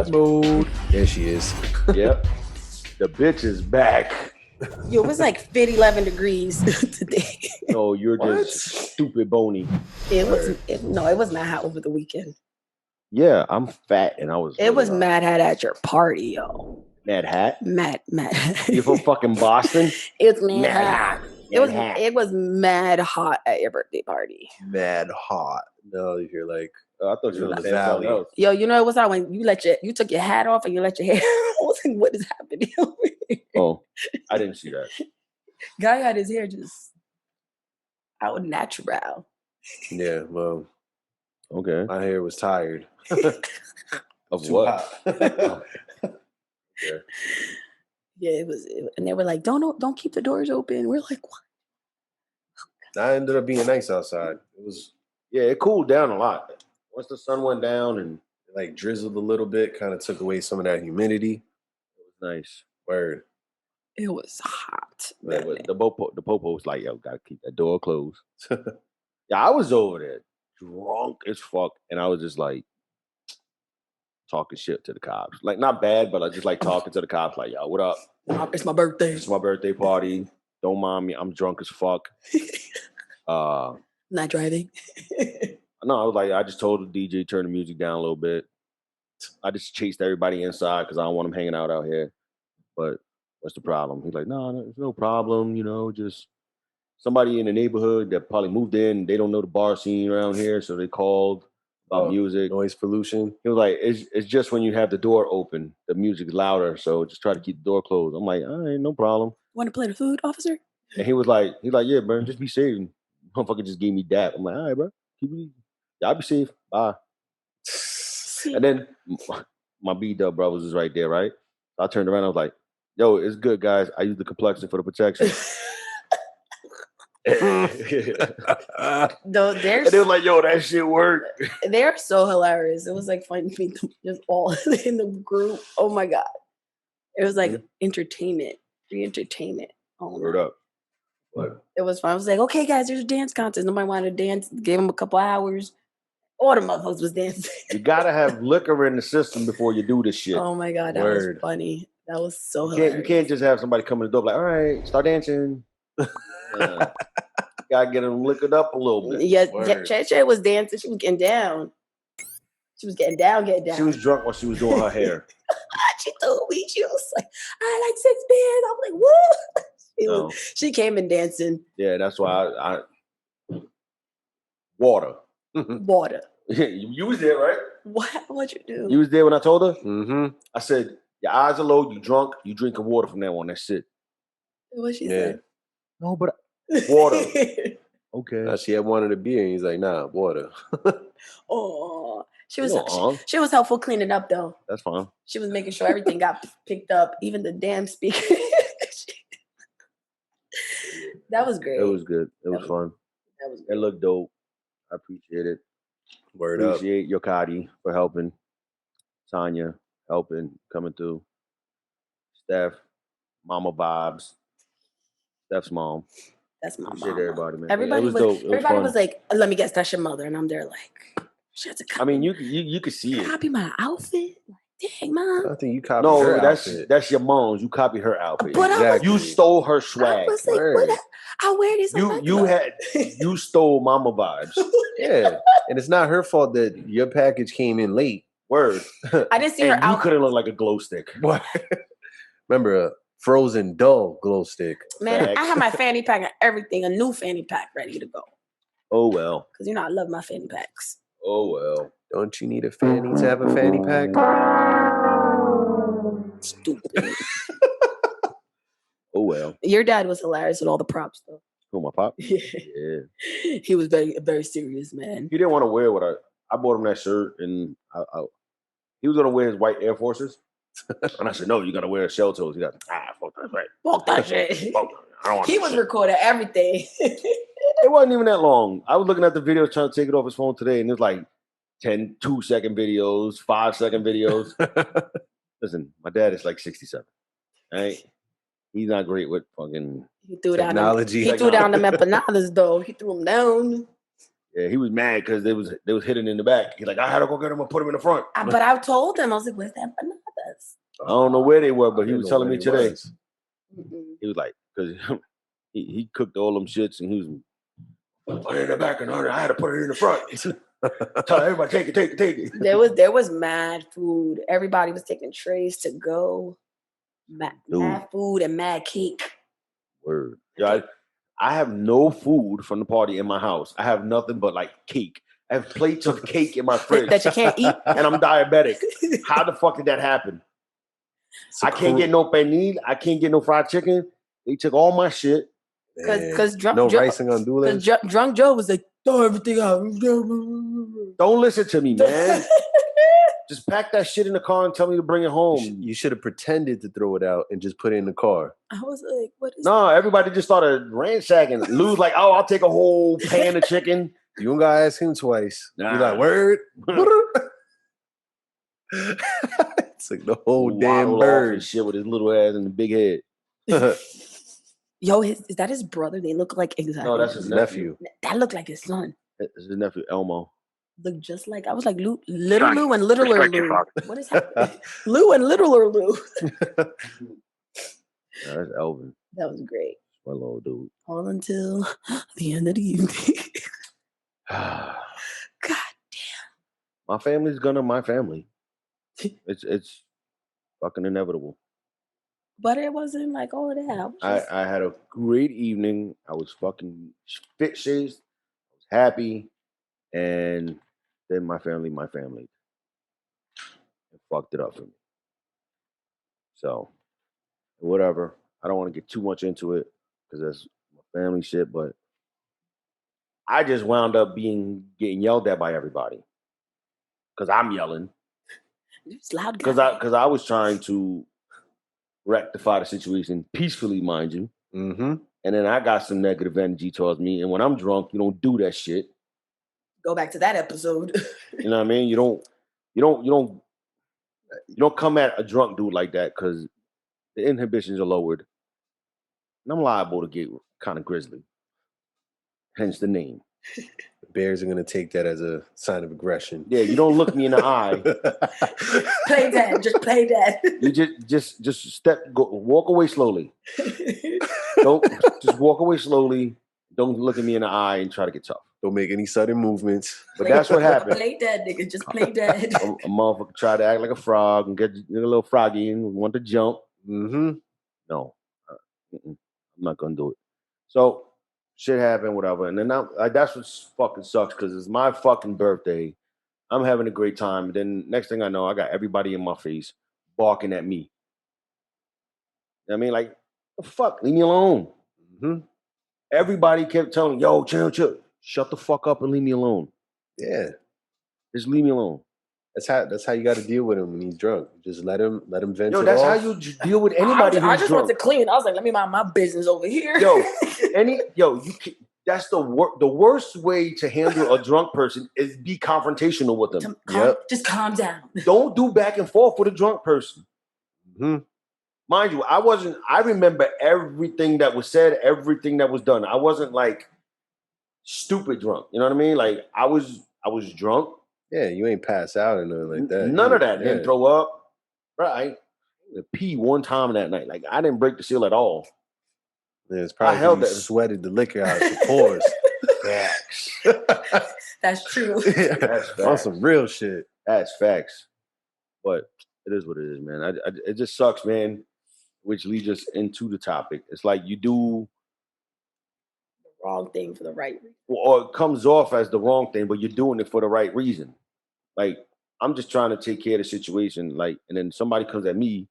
Vibes mode. There she is. Yep. The bitch is back. Yo, it was like 11 degrees today. No, you're just stupid bony. It was not hot over the weekend. Yeah, I'm fat and I was. It was mad hot at your party, yo. Mad hat? Mad. You from fucking Boston? It was mad hot. Mad It was mad hot at your birthday party. Mad hot. No, you're like, I thought you were in in the the valley. valley. Yo, you know what's out when you took your hat off and you let your hair. I was like, what is happening over here? Oh, I didn't see that. Guy had his hair just out natural. yeah, well, Okay. my hair was tired. Of Too what? hot. Yeah. Yeah, it was, and they were like, "Don't keep the doors open." We're like, "What?" I ended up being nice outside. It was Yeah, it cooled down a lot. Once the sun went down and like drizzled a little bit, kind of took away some of that humidity. it was nice. Word. It was hot. But man. the popo was like, yo, gotta keep that door closed. Yeah, I was over there drunk as fuck. And I was just like talking shit to the cops. Like, not bad, but I just like talking to the cops, like, yo, what up? It's my birthday. It's my birthday party. Don't mind me. I'm drunk as fuck. Not driving. No, I was like, I just told the DJ turn the music down a little bit. I just chased everybody inside because I don't want them hanging out here. But what's the problem? He's like, no, there's no problem. You know, just somebody in the neighborhood that probably moved in. They don't know the bar scene around here, so they called about music. Noise pollution. He was like, it's just when you have the door open, the music is louder. So just try to keep the door closed. I'm like, all right, no problem. Want to play the food, officer? And he's like, yeah, bro, just be safe. And motherfucker just gave me dap. I'm like, all right, bro, keep it easy. Y'all be safe. Bye. And then my B-Dub brothers was right there, right? So I turned around. I was like, yo, it's good, guys. I use the complexion for the protection. No, And they were like, yo, that shit worked. they're so hilarious. It was like fun to meet them just all in the group. Oh my God. It was like entertainment, free entertainment. Oh, Word up. But it was fun. I was like, okay, guys, there's a dance contest. Nobody wanted to dance. Gave them a couple hours. All the motherfuckers was dancing. you gotta have liquor in the system before you do this shit. Oh my God, that Word. was funny. That was so You hilarious. can't just have somebody come in the door like, all right, start dancing. Gotta get them liquored up a little bit. Yeah, Word. Che was dancing. She was getting down. She was getting down. She was drunk while she was doing her hair. She told me, she was like, I like 6 beers. I'm like, what? She came in dancing. Yeah, that's why I water. Water. You was there, right? What'd you do? You was there when I told her? Mm-hmm. I said, your eyes are low, you drunk, you drinking water from now on. That's it. What she Yeah. said? No, but water. Okay. Now she had wanted a beer, and he's like, nah, water. Oh, she was No, she was helpful cleaning up though. That's fine. She was making sure everything got picked up, even the damn speaker. That was great. It was good. It was fun. That was It looked dope. I appreciate it. Word up. Appreciate Yokadi for helping. Tanya helping, coming through. Steph, Mama Vibes. Steph's mom. That's my Appreciate mama. everybody, man. Everybody it was was dope. It was everybody fun. was like, let me guess, that's your mother. And I'm there like, she has to copy. I mean, you could see it. Copy my outfit? Like, dang, mom. I think you copied No, her that's outfit. that's your mom's. You copy her outfit. But I was- You stole her I swag. was like, what? I wear this. You stole Mama Vibes. Yeah, and it's not her fault that your package came in late. Word. I didn't see her And you outfit. couldn't look like a glow stick. What? Remember a frozen dull glow stick? Man, Facts. I have my fanny pack and everything, a new fanny pack ready to go. Oh well. Because I love my fanny packs. Oh well. Don't you need a fanny to have a fanny pack? Stupid. Oh well. Your dad was hilarious with all the props though. Who, my pop? Yeah. Yeah. He was very, very serious, man. He didn't want to wear what I bought him that shirt, and he was gonna wear his white Air Forces, and I said, "No, you gotta wear shell toes." He got fuck that, right? Fuck that shit. Fuck, I don't want He that was shit. recording everything. It wasn't even that long. I was looking at the video trying to take it off his phone today, and it was like 10 2-second videos, 5-second videos. Listen, my dad is like 67. Right? He's not great with fucking He threw down technology. He threw down them empanadas though. He threw them down. Yeah, he was mad because they was hidden in the back. He's like, I had to go get him and put him in the front. But I told him, I was like, where's the empanadas? I don't know where they were, but he was telling me today. Mm-mm. He was like, because he cooked all them shits and he was put it in the back and I had to put it in the front. Tell everybody, take it. There was mad food. Everybody was taking trays to go. Mad food and mad cake. Word. Yeah, I have no food from the party in my house. I have nothing but like cake. I have plates of cake in my fridge that you can't eat. And I'm diabetic. How the fuck did that happen? I can't get no pernil. I can't get no fried chicken. They took all my shit. Because drunk no Joe, rice and gandules. Drunk Joe was like, throw everything out. Don't listen to me, man. Just pack that shit in the car and tell me to bring it home. You should have pretended to throw it out and just put it in the car. I was like, what is No, everybody just started ransacking. Lou's like, oh, I'll take a whole pan of chicken. You don't gotta ask him twice. Nah. You're like, word. It's like the whole damn bird and shit with his little ass and the big head. Yo, is that his brother? They look like exactly. No, that's his nephew. That looked like his son. It's his nephew, Elmo. Look just like, I was like, Lou and littler Lou. What is happening? Lou and littler Lou. That's Elvin. That was great. My little dude. All until the end of the evening. God damn. My family's gonna my family. It's fucking inevitable. But it wasn't like all of that. I had a great evening. I was fucking fit shazed. I was happy. And then my family it fucked it up for me. So whatever. I don't want to get too much into it because that's my family shit, but I just wound up getting yelled at by everybody. Because I'm yelling. It's loud. Because I was trying to rectify the situation peacefully, mind you. Mm-hmm. And then I got some negative energy towards me. And when I'm drunk, you don't do that shit. Go back to that episode. You know what I mean? You don't come at a drunk dude like that because the inhibitions are lowered. And I'm liable to get kind of grizzly. Hence the name. The bears are going to take that as a sign of aggression. Yeah, you don't look me in the eye. Play dead. Just play dead. You just walk away slowly. Don't just walk away slowly. Don't look at me in the eye and try to get tough. Don't make any sudden movements. But that's what happened. Play dead, nigga. Just play dead. A motherfucker tried to act like a frog and get a little froggy and want to jump. Mm-hmm. No, I'm not gonna do it. So shit happened, whatever. And then that's what fucking sucks because it's my fucking birthday. I'm having a great time. And then next thing I know, I got everybody in my face barking at me. You know what I mean, like, the fuck, leave me alone. Mm-hmm. Everybody kept telling me, yo, chill. Shut the fuck up and leave me alone. Yeah. Just leave me alone. That's how you got to deal with him when he's drunk. Just let him vent. Yo, that's how you deal with anybody. I just want to clean. I was like, let me mind my business over here. That's the worst way to handle a drunk person is be confrontational with them. Just calm down. Don't do back and forth with a drunk person. Mm-hmm. Mind you, I remember everything that was said, everything that was done. I wasn't like stupid drunk. You know what I mean? Like I was drunk. Yeah, you ain't pass out or nothing like that. None of that. Didn't throw up. Right. I pee one time that night. Like I didn't break the seal at all. Yeah, it's probably sweated the liquor out your pores. Facts. That's true. That's facts. On some real shit. That's facts. But it is what it is, man. It just sucks, man. Which leads us into the topic. It's like you do the wrong thing for the right reason. Or it comes off as the wrong thing, but you're doing it for the right reason. Like, I'm just trying to take care of the situation. Like, and then somebody comes at me,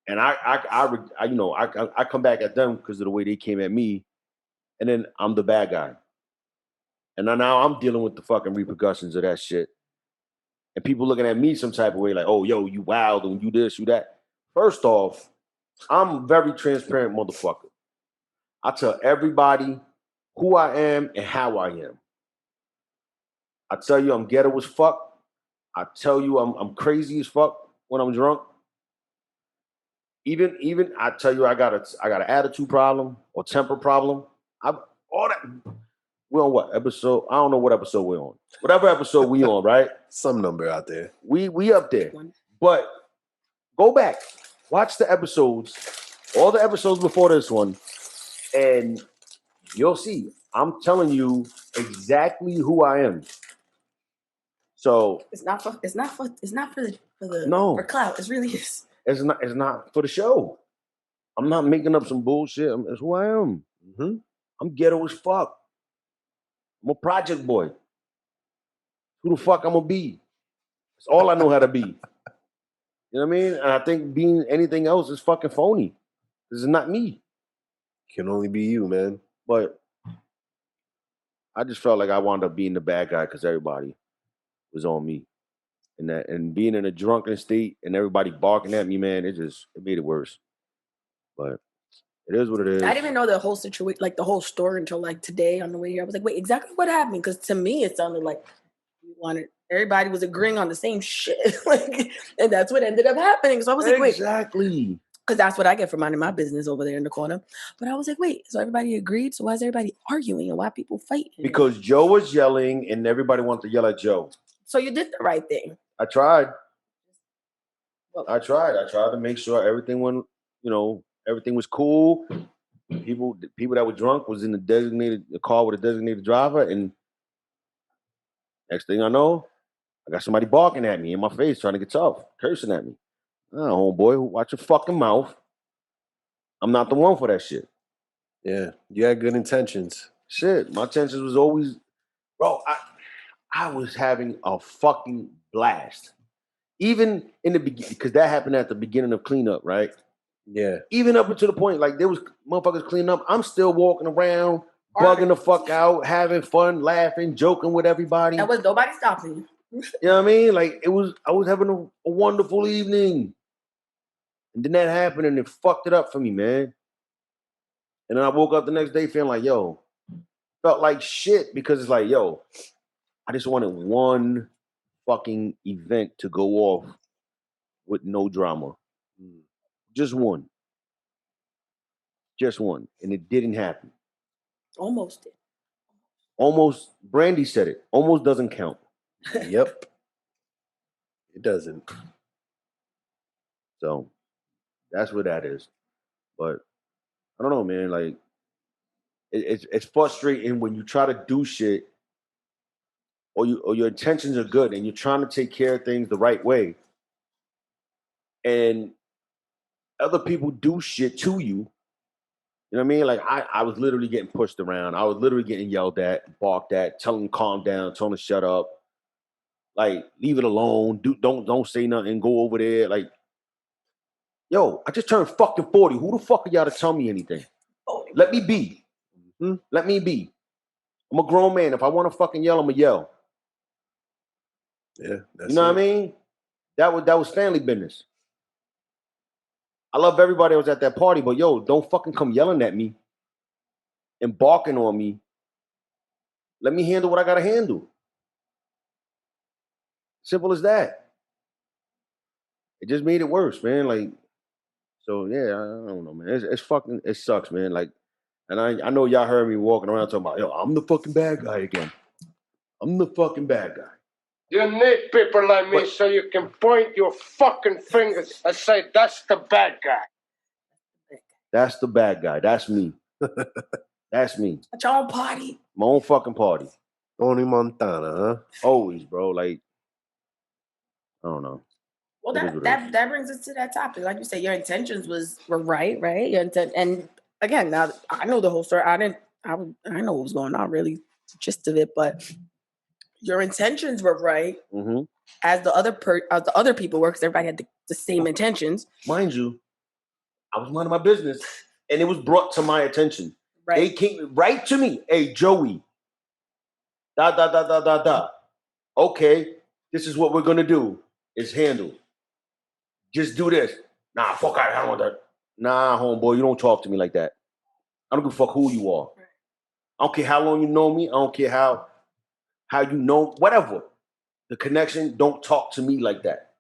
and I come back at them because of the way they came at me, and then I'm the bad guy. And now I'm dealing with the fucking repercussions of that shit. And people looking at me some type of way, like, oh, yo, you wild and you this, you that. First off, I'm a very transparent motherfucker. I tell everybody who I am and how I am. I tell you I'm ghetto as fuck. I tell you I'm crazy as fuck when I'm drunk. Even I tell you I got an attitude problem or temper problem. All that. We're on what episode? I don't know what episode we're on. Whatever episode we on, right? Some number out there. We up there. But go back, watch the episodes, all the episodes before this one, and you'll see. I'm telling you exactly who I am. So it's not for no clout. It really is. It's not for the show. I'm not making up some bullshit. It's who I am. Mm-hmm. I'm ghetto as fuck. I'm a project boy. Who the fuck I'm gonna be? That's all I know how to be. You know what I mean? And I think being anything else is fucking phony. This is not me. Can only be you, man. But I just felt like I wound up being the bad guy because everybody was on me. And being in a drunken state and everybody barking at me, man, it made it worse. But it is what it is. I didn't even know the whole situation, like the whole story, until like today on the way here. I was like, wait, exactly what happened? Because to me, it sounded like everybody was agreeing on the same shit. Like, and that's what ended up happening. So I was like, wait. Exactly. Because that's what I get for minding my business over there in the corner. But I was like, wait, so everybody agreed? So why is everybody arguing and why people fighting? Because Joe was yelling and everybody wanted to yell at Joe. So you did the right thing. I tried. I tried to make sure everything went, everything was cool. People that were drunk was in the car with a designated driver, and next thing I know, I got somebody barking at me in my face, trying to get tough, cursing at me. Oh, homeboy, watch your fucking mouth. I'm not the one for that shit. Yeah, you had good intentions. Shit, my intentions was always, bro, I was having a fucking blast. Even in the beginning, because that happened at the beginning of cleanup, right? Yeah. Even up until the point, like, there was motherfuckers cleaning up. I'm still walking around, bugging the fuck out, having fun, laughing, joking with everybody. That was nobody stopping you. You know what I mean? Like, I was having a wonderful evening. And then that happened and it fucked it up for me, man. And then I woke up the next day feeling like, felt like shit because it's like, I just wanted one fucking event to go off with no drama. Just one. Just one. And it didn't happen. Almost did. Almost, Brandy said it. Almost doesn't count. Yep. It doesn't. So that's what that is. But I don't know, man. Like, it's frustrating when you try to do shit or your intentions are good and you're trying to take care of things the right way. And other people do shit to you. You know what I mean? Like, I was literally getting pushed around. I was literally getting yelled at, barked at, telling them calm down, telling them shut up. Like, leave it alone. Don't say nothing. Go over there. Like, I just turned fucking 40. Who the fuck are y'all to tell me anything? Let me be. Let me be. I'm a grown man. If I want to fucking yell, I'm gonna yell. Yeah, you know what I mean? That was family business. I love everybody that was at that party, but don't fucking come yelling at me and barking on me. Let me handle what I gotta handle. Simple as that. It just made it worse, man. Like, so yeah, I don't know, man. It's fucking, it sucks, man. Like, and I know y'all heard me walking around talking about, I'm the fucking bad guy again. I'm the fucking bad guy. You need people like me so you can point your fucking fingers and say, that's the bad guy. That's the bad guy. That's me. That's me. At your own party. My own fucking party. Tony Montana, huh? Always, bro. Like, I don't know. Well, that brings us to that topic. Like you said, your intentions were right? Your and again, now I know the whole story. I know what was going on, really, the gist of it, but your intentions were right, as the other people were, because everybody had the same intentions. Mind you, I was minding my business, and it was brought to my attention. Right. They came right to me. Hey, Joey. Da. Okay, this is what we're gonna do. It's handled. Just do this. Nah, fuck out. I don't want that. Nah, homeboy, you don't talk to me like that. I don't give a fuck who you are. I don't care how long you know me. I don't care how you know, whatever. The connection, don't talk to me like that.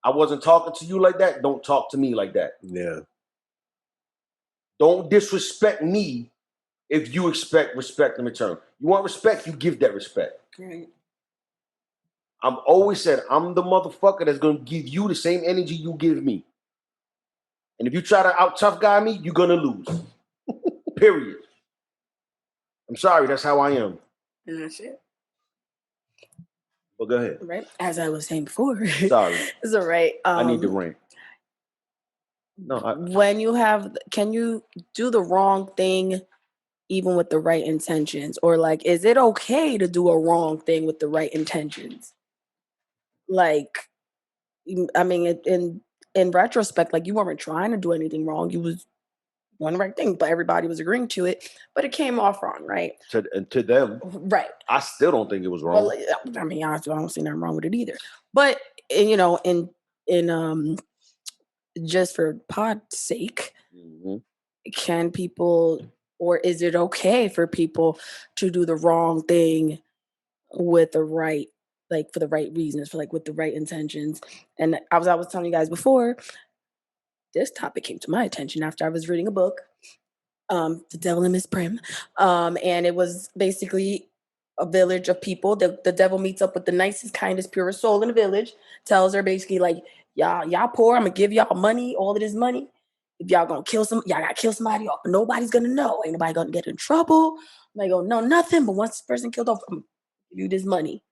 I wasn't talking to you like that. Don't talk to me like that. Yeah. Don't disrespect me if you expect respect in return. You want respect, you give that respect. Right. I'm always said, I'm the motherfucker that's going to give you the same energy you give me. And if you try to out tough guy me, you're going to lose. Period. I'm sorry, that's how I am. And that's it. But go ahead. Right. As I was saying before. Sorry. It's all right. I need to rant. No, can you do the wrong thing even with the right intentions? Or like, is it okay to do a wrong thing with the right intentions? Like, I mean, in retrospect, like you weren't trying to do anything wrong. You was doing the right thing, but everybody was agreeing to it. But it came off wrong, right? To them, right? I still don't think it was wrong. Well, I mean, honestly, I don't see nothing wrong with it either. But you know, in just for pod's sake, can people, or is it okay for people to do the wrong thing with the right, like for the right reasons, for like with the right intentions? And I was telling you guys before, this topic came to my attention after I was reading a book, The Devil and Miss Prim. And it was basically a village of people. The devil meets up with the nicest, kindest, purest soul in the village, tells her basically like, y'all poor, I'm gonna give y'all money, all of this money. If y'all gonna kill y'all gotta kill somebody off. Nobody's gonna know. Ain't nobody gonna get in trouble. Nobody gonna know nothing. But once this person killed off, I'm gonna give you this money.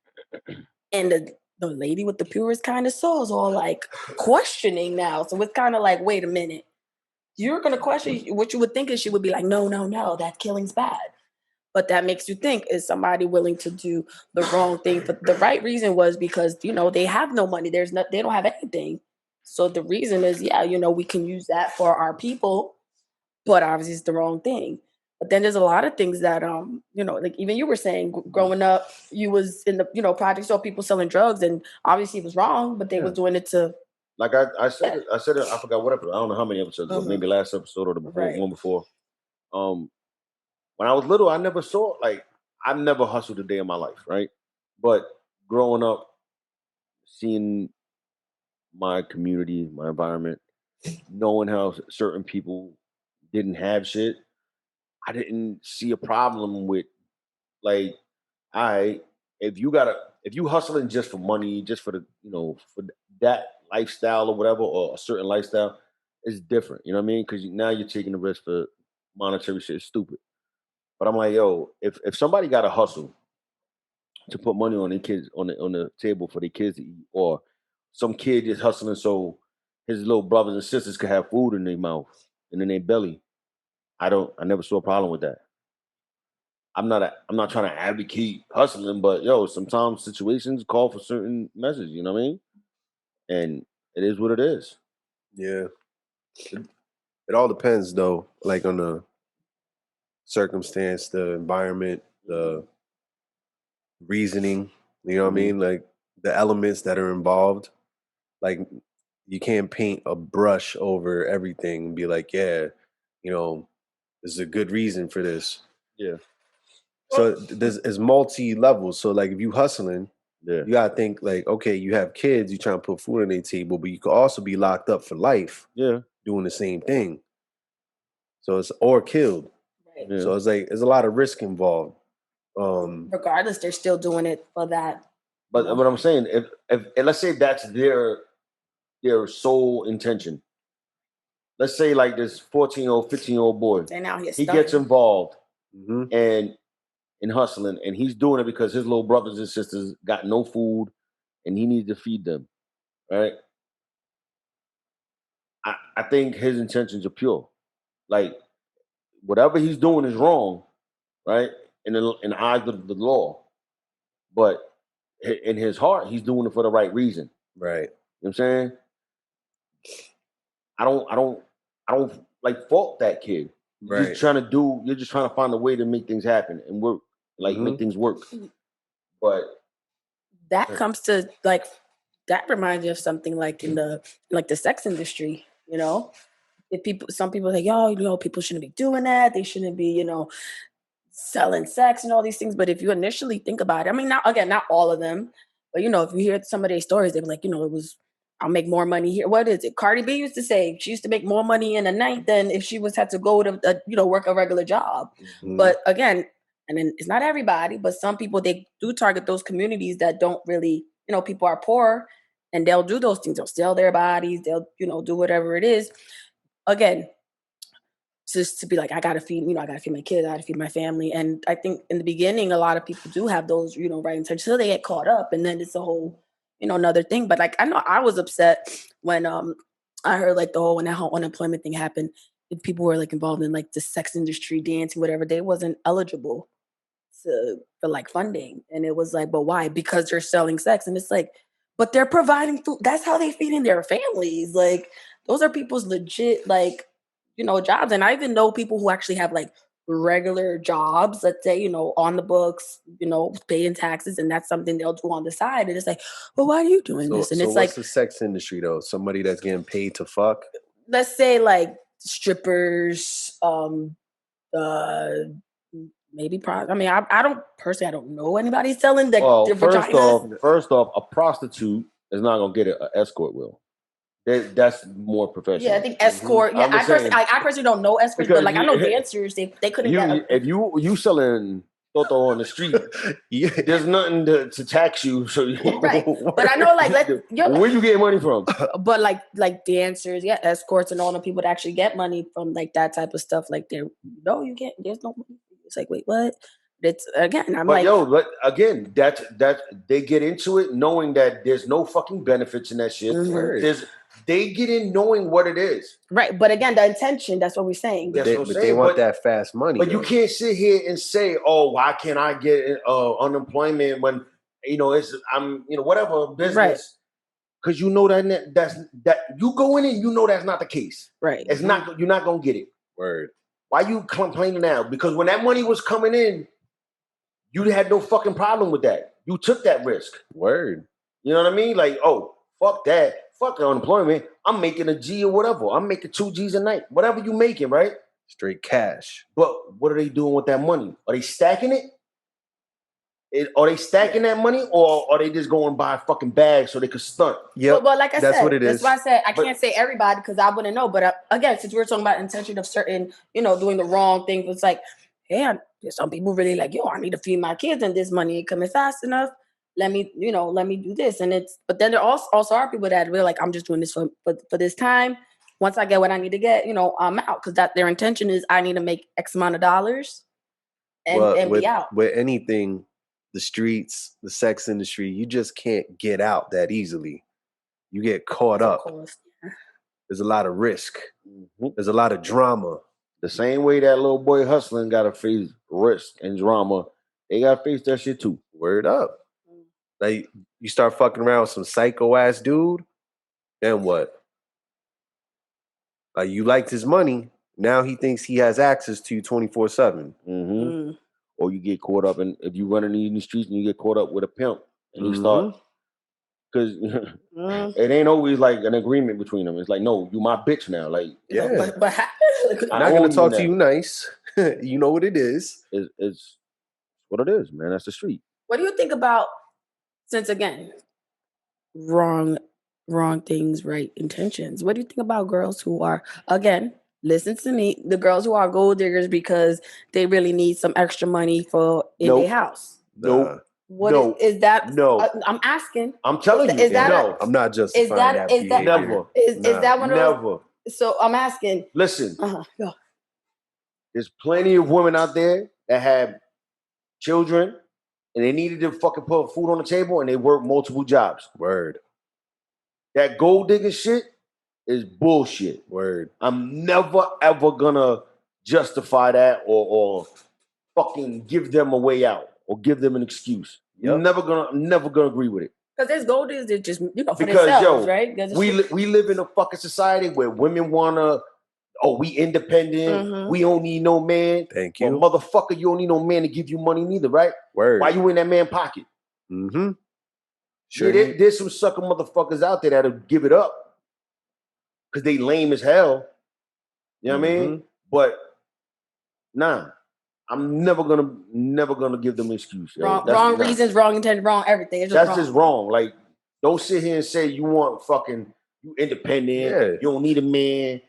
And the lady with the purest kind of soul is all like questioning now. So it's kind of like, wait a minute. You're going to question what you would think is she would be like, no, that killing's bad. But that makes you think, is somebody willing to do the wrong thing? But the right reason was because, you know, they have no money. They don't have anything. So the reason is, you know, we can use that for our people, but obviously it's the wrong thing. But then there's a lot of things that, you know, like even you were saying, growing up, you was in the, you know, project, saw people selling drugs, and obviously it was wrong, but they was doing it to. Like I said it, I forgot what episode. I don't know how many episodes ago, maybe last episode or the one before. When I was little, I never saw, like, I never hustled a day in my life, right? But growing up, seeing my community, my environment, knowing how certain people didn't have shit, I didn't see a problem with, like, all right, if you hustling just for money, just for the, you know, for that lifestyle or whatever, or a certain lifestyle, it's different. You know what I mean? Because now you're taking the risk for monetary shit. It's stupid. But I'm like, yo, if somebody got to hustle to put money on their kids on the table for their kids to eat, or some kid just hustling so his little brothers and sisters could have food in their mouth and in their belly, I never saw a problem with that. I'm not trying to advocate hustling, but yo, sometimes situations call for certain messages, you know what I mean? And it is what it is. Yeah. It all depends though, like on the circumstance, the environment, the reasoning, you know what I mean? Like the elements that are involved. Like you can't paint a brush over everything and be like, yeah, you know, there's a good reason for this. Yeah. So there's multi levels. So like if you hustling, you gotta think like, okay, you have kids, you trying to put food on their table, but you could also be locked up for life. Yeah. Doing the same thing. So it's or killed. Right. Yeah. So it's like there's a lot of risk involved. Regardless, they're still doing it for that. But what I'm saying, if let's say that's their sole intention. Let's say like this 14-year-old, 15-year-old boy, he gets involved and in hustling, and he's doing it because his little brothers and sisters got no food and he needs to feed them, right? I think his intentions are pure. Like whatever he's doing is wrong, right? In the eyes of the law. But in his heart, he's doing it for the right reason. Right. You know what I'm saying? I don't like fault that kid. You're just trying to find a way to make things happen and work. Like make things work. But that comes to like that reminds me of something like in the sex industry, you know? Some people say, yo, you know, people shouldn't be doing that. They shouldn't be, you know, selling sex and all these things. But if you initially think about it, I mean, not all of them, but you know, if you hear some of their stories, they're like, you know, I'll make more money here. What is it? Cardi B used to say she used to make more money in a night than if she had to go to, you know, work a regular job. But again, And then it's not everybody, but some people, they do target those communities that don't really, people are poor, and they'll do those things. They'll sell their bodies. They'll, do whatever it is. Again, just to be like, I gotta feed my kids, I gotta feed my family. And I think in the beginning, a lot of people do have those, right intentions, so they get caught up, and then it's a whole, another thing. But like, I know I was upset when I heard like when that whole unemployment thing happened, and people were like involved in like the sex industry, dancing, whatever. They wasn't eligible for like funding, and it was like, but why? Because they're selling sex, and it's like, but they're providing food. That's how they feeding their families. Like, those are people's legit like, jobs. And I even know people who actually have like regular jobs, let's say, on the books, paying taxes, and that's something they'll do on the side. And it's like, well, why are you doing this? And so it's what's like the sex industry though? Somebody that's getting paid to fuck? Let's say like strippers, maybe I mean, I don't know anybody selling their vaginas. First off, a prostitute is not gonna get an escort will. That's more professional. Yeah, I think escort. Yeah, I personally don't know escorts, but like I know dancers. They couldn't get. If you selling Toto on the street, there's nothing to tax you. So right, but I know like where you get money from? But like dancers, yeah, escorts, and all the people that actually get money from like that type of stuff. Like you can't. There's no money. It's like, wait, what? It's again. That they get into it knowing that there's no fucking benefits in that shit. Mm-hmm. They get in knowing what it is. Right. But again, the intention, that's what we're saying. But they want that fast money. But you can't sit here and say, oh, why can't I get unemployment when, I'm whatever business. Right. Because that you go in and that's not the case. Right. It's not, you're not going to get it. Word. Why you complaining now? Because when that money was coming in, you had no fucking problem with that. You took that risk. Word. You know what I mean? Like, oh, fuck that. Fuck unemployment. I'm making a G or whatever. I'm making 2 G's a night. Whatever you making, right? Straight cash. But what are they doing with that money? Are they stacking it? Are they stacking that money, or are they just going buy fucking bags so they could stunt? Yeah, but like I said, that's what it is. That's why I said I can't say everybody because I wouldn't know. But again, since we're talking about intention of certain, doing the wrong thing, it's like, hey, there's some people really like, I need to feed my kids, and this money ain't coming fast enough. Let me do this. And but then there also are people that really like, I'm just doing this for this time. Once I get what I need to get, I'm out. Because their intention is I need to make X amount of dollars and be out. With anything, the streets, the sex industry, you just can't get out that easily. You get caught up. There's a lot of risk. Mm-hmm. There's a lot of drama. The same way that little boy hustling got to face risk and drama, they got to face that shit too. Word up. Like, you start fucking around with some psycho ass dude, then what? Like, you liked his money, now he thinks he has access to you 24/7. Mm-hmm. Or you get caught up in, if you running in the streets and you get caught up with a pimp, and you start, because it ain't always like an agreement between them. It's like, no, you my bitch now. Like, but I'm not gonna talk to you nice. You know what it is. It's what it is, man. That's the street. What do you think about? Since again, wrong things, right intentions. What do you think about girls who are, again, listen to me, the girls who are gold diggers because they really need some extra money for in their house? Nope. What is that? No. I'm asking. I'm telling you. I'm not justifying that. Is that never? Is that one of those? Never. So I'm asking. Listen. Go. There's plenty of women out there that have children. And they needed to fucking put food on the table, and they work multiple jobs. Word. That gold digging shit is bullshit. Word. I'm never ever gonna justify that or fucking give them a way out or give them an excuse. Yep. I'm never gonna agree with it. Because there's gold diggers that just for themselves, right? We live in a fucking society where women wanna. Oh, we independent. Mm-hmm. We don't need no man. Thank you. Well, motherfucker, you don't need no man to give you money neither, right? Word. Why you in that man pocket? Mm-hmm. Sure. Yeah, there's some sucker motherfuckers out there that'll give it up because they lame as hell. You know what I mean? But nah, I'm never gonna give them an excuse. Wrong reasons, wrong intent, wrong everything. It's just wrong. Like, don't sit here and say you want fucking you independent. Yeah. You don't need a man.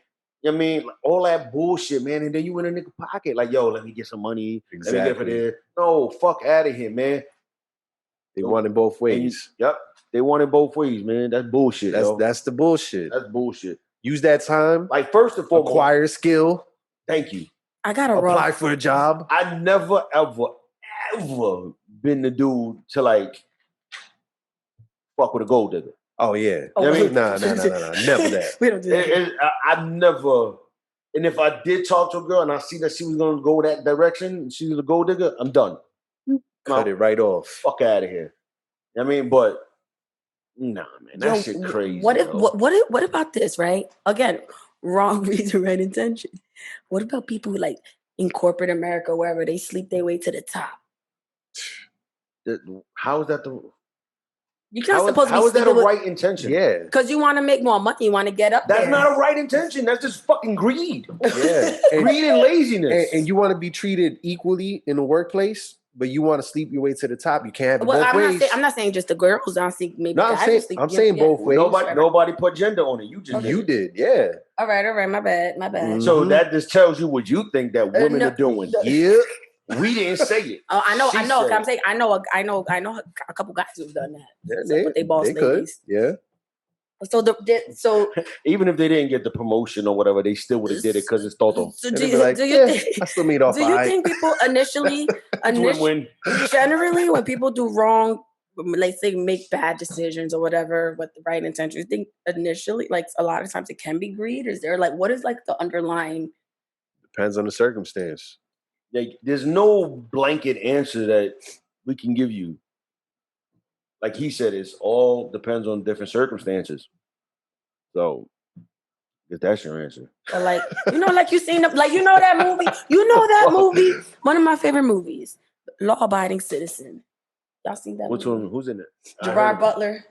You know what I mean? Like, all that bullshit, man. And then you in a nigga pocket. Like, yo, let me get some money. Exactly. Let me get for this. No, fuck out of here, man. They want it both ways. Yep. They want it both ways, man. That's bullshit. That's the bullshit. That's bullshit. Use that time. Like, first and foremost, acquire skill. Thank you. I gotta apply for a job. I never, ever, ever been the dude to like fuck with a gold digger. Oh yeah. Oh, you know what I mean? Nah. Never that. We don't do that. I never. And if I did talk to a girl and I see that she was gonna go that direction, she was a gold digger, I'm done. Cut it right off. Fuck out of here. You know what I mean? But nah, man, that shit crazy. What about this, right? Again, wrong reason, right intention. What about people who, like, in corporate America, wherever they sleep their way to the top? How is that the? You're not supposed to be. How is that a right intention? Yeah, because you want to make more money. You want to get up. That's there. not a right intention. That's just fucking greed. Yeah, greed and laziness. And you want to be treated equally in the workplace, but you want to sleep your way to the top. You can't have it both ways. I'm not saying just the girls. I'm saying maybe. No, I'm saying both ways. Nobody put gender on it. You just you did. Yeah. All right. My bad. Mm-hmm. So that just tells you what you think that women are doing. Yeah. We didn't say it. Oh, I know. I'm saying I know a couple guys who've done that. Yeah, they boss ladies. Could. Yeah. So even if they didn't get the promotion or whatever, they still would have did it because it's Toto. So do you think? I still meet off. Do you think people initially generally when people do wrong, let's say make bad decisions or whatever with the right intention, you think initially, like a lot of times it can be greed? Is there like what is like the underlying? Depends on the circumstance. Like, there's no blanket answer that we can give you. Like he said, it's all depends on different circumstances. So, if that's your answer. But like, like you seen that movie. You know that movie? One of my favorite movies, Law Abiding Citizen. Y'all seen that Which movie? one? Who's in it? Gerard Butler.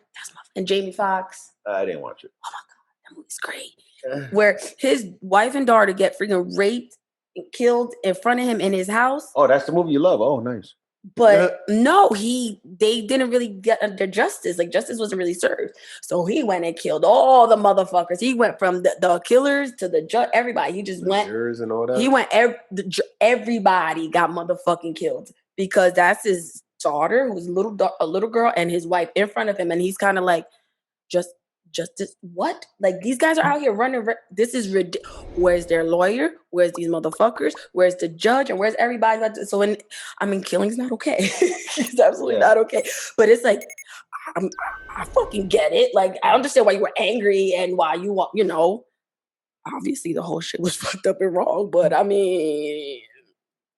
And Jamie Foxx. I didn't watch it. Oh my God, that movie's great. Where his wife and daughter get freaking raped and killed in front of him in his house. Oh, that's the movie you love. Oh, nice. But no, they didn't really get their justice. Like justice wasn't really served. So he went and killed all the motherfuckers. He went from the killers to the judge, everybody. He just went. Jurors and all that. He went. Everybody got motherfucking killed because that's his daughter, who's a little girl, and his wife in front of him, and he's kind of like, justice. What? Like these guys are out here running. This is ridiculous. Where's their lawyer? Where's these motherfuckers? Where's the judge? And where's everybody? So killing's not okay. It's absolutely not okay. But it's like, I fucking get it. Like I understand why you were angry and why you want, obviously the whole shit was fucked up and wrong. But I mean,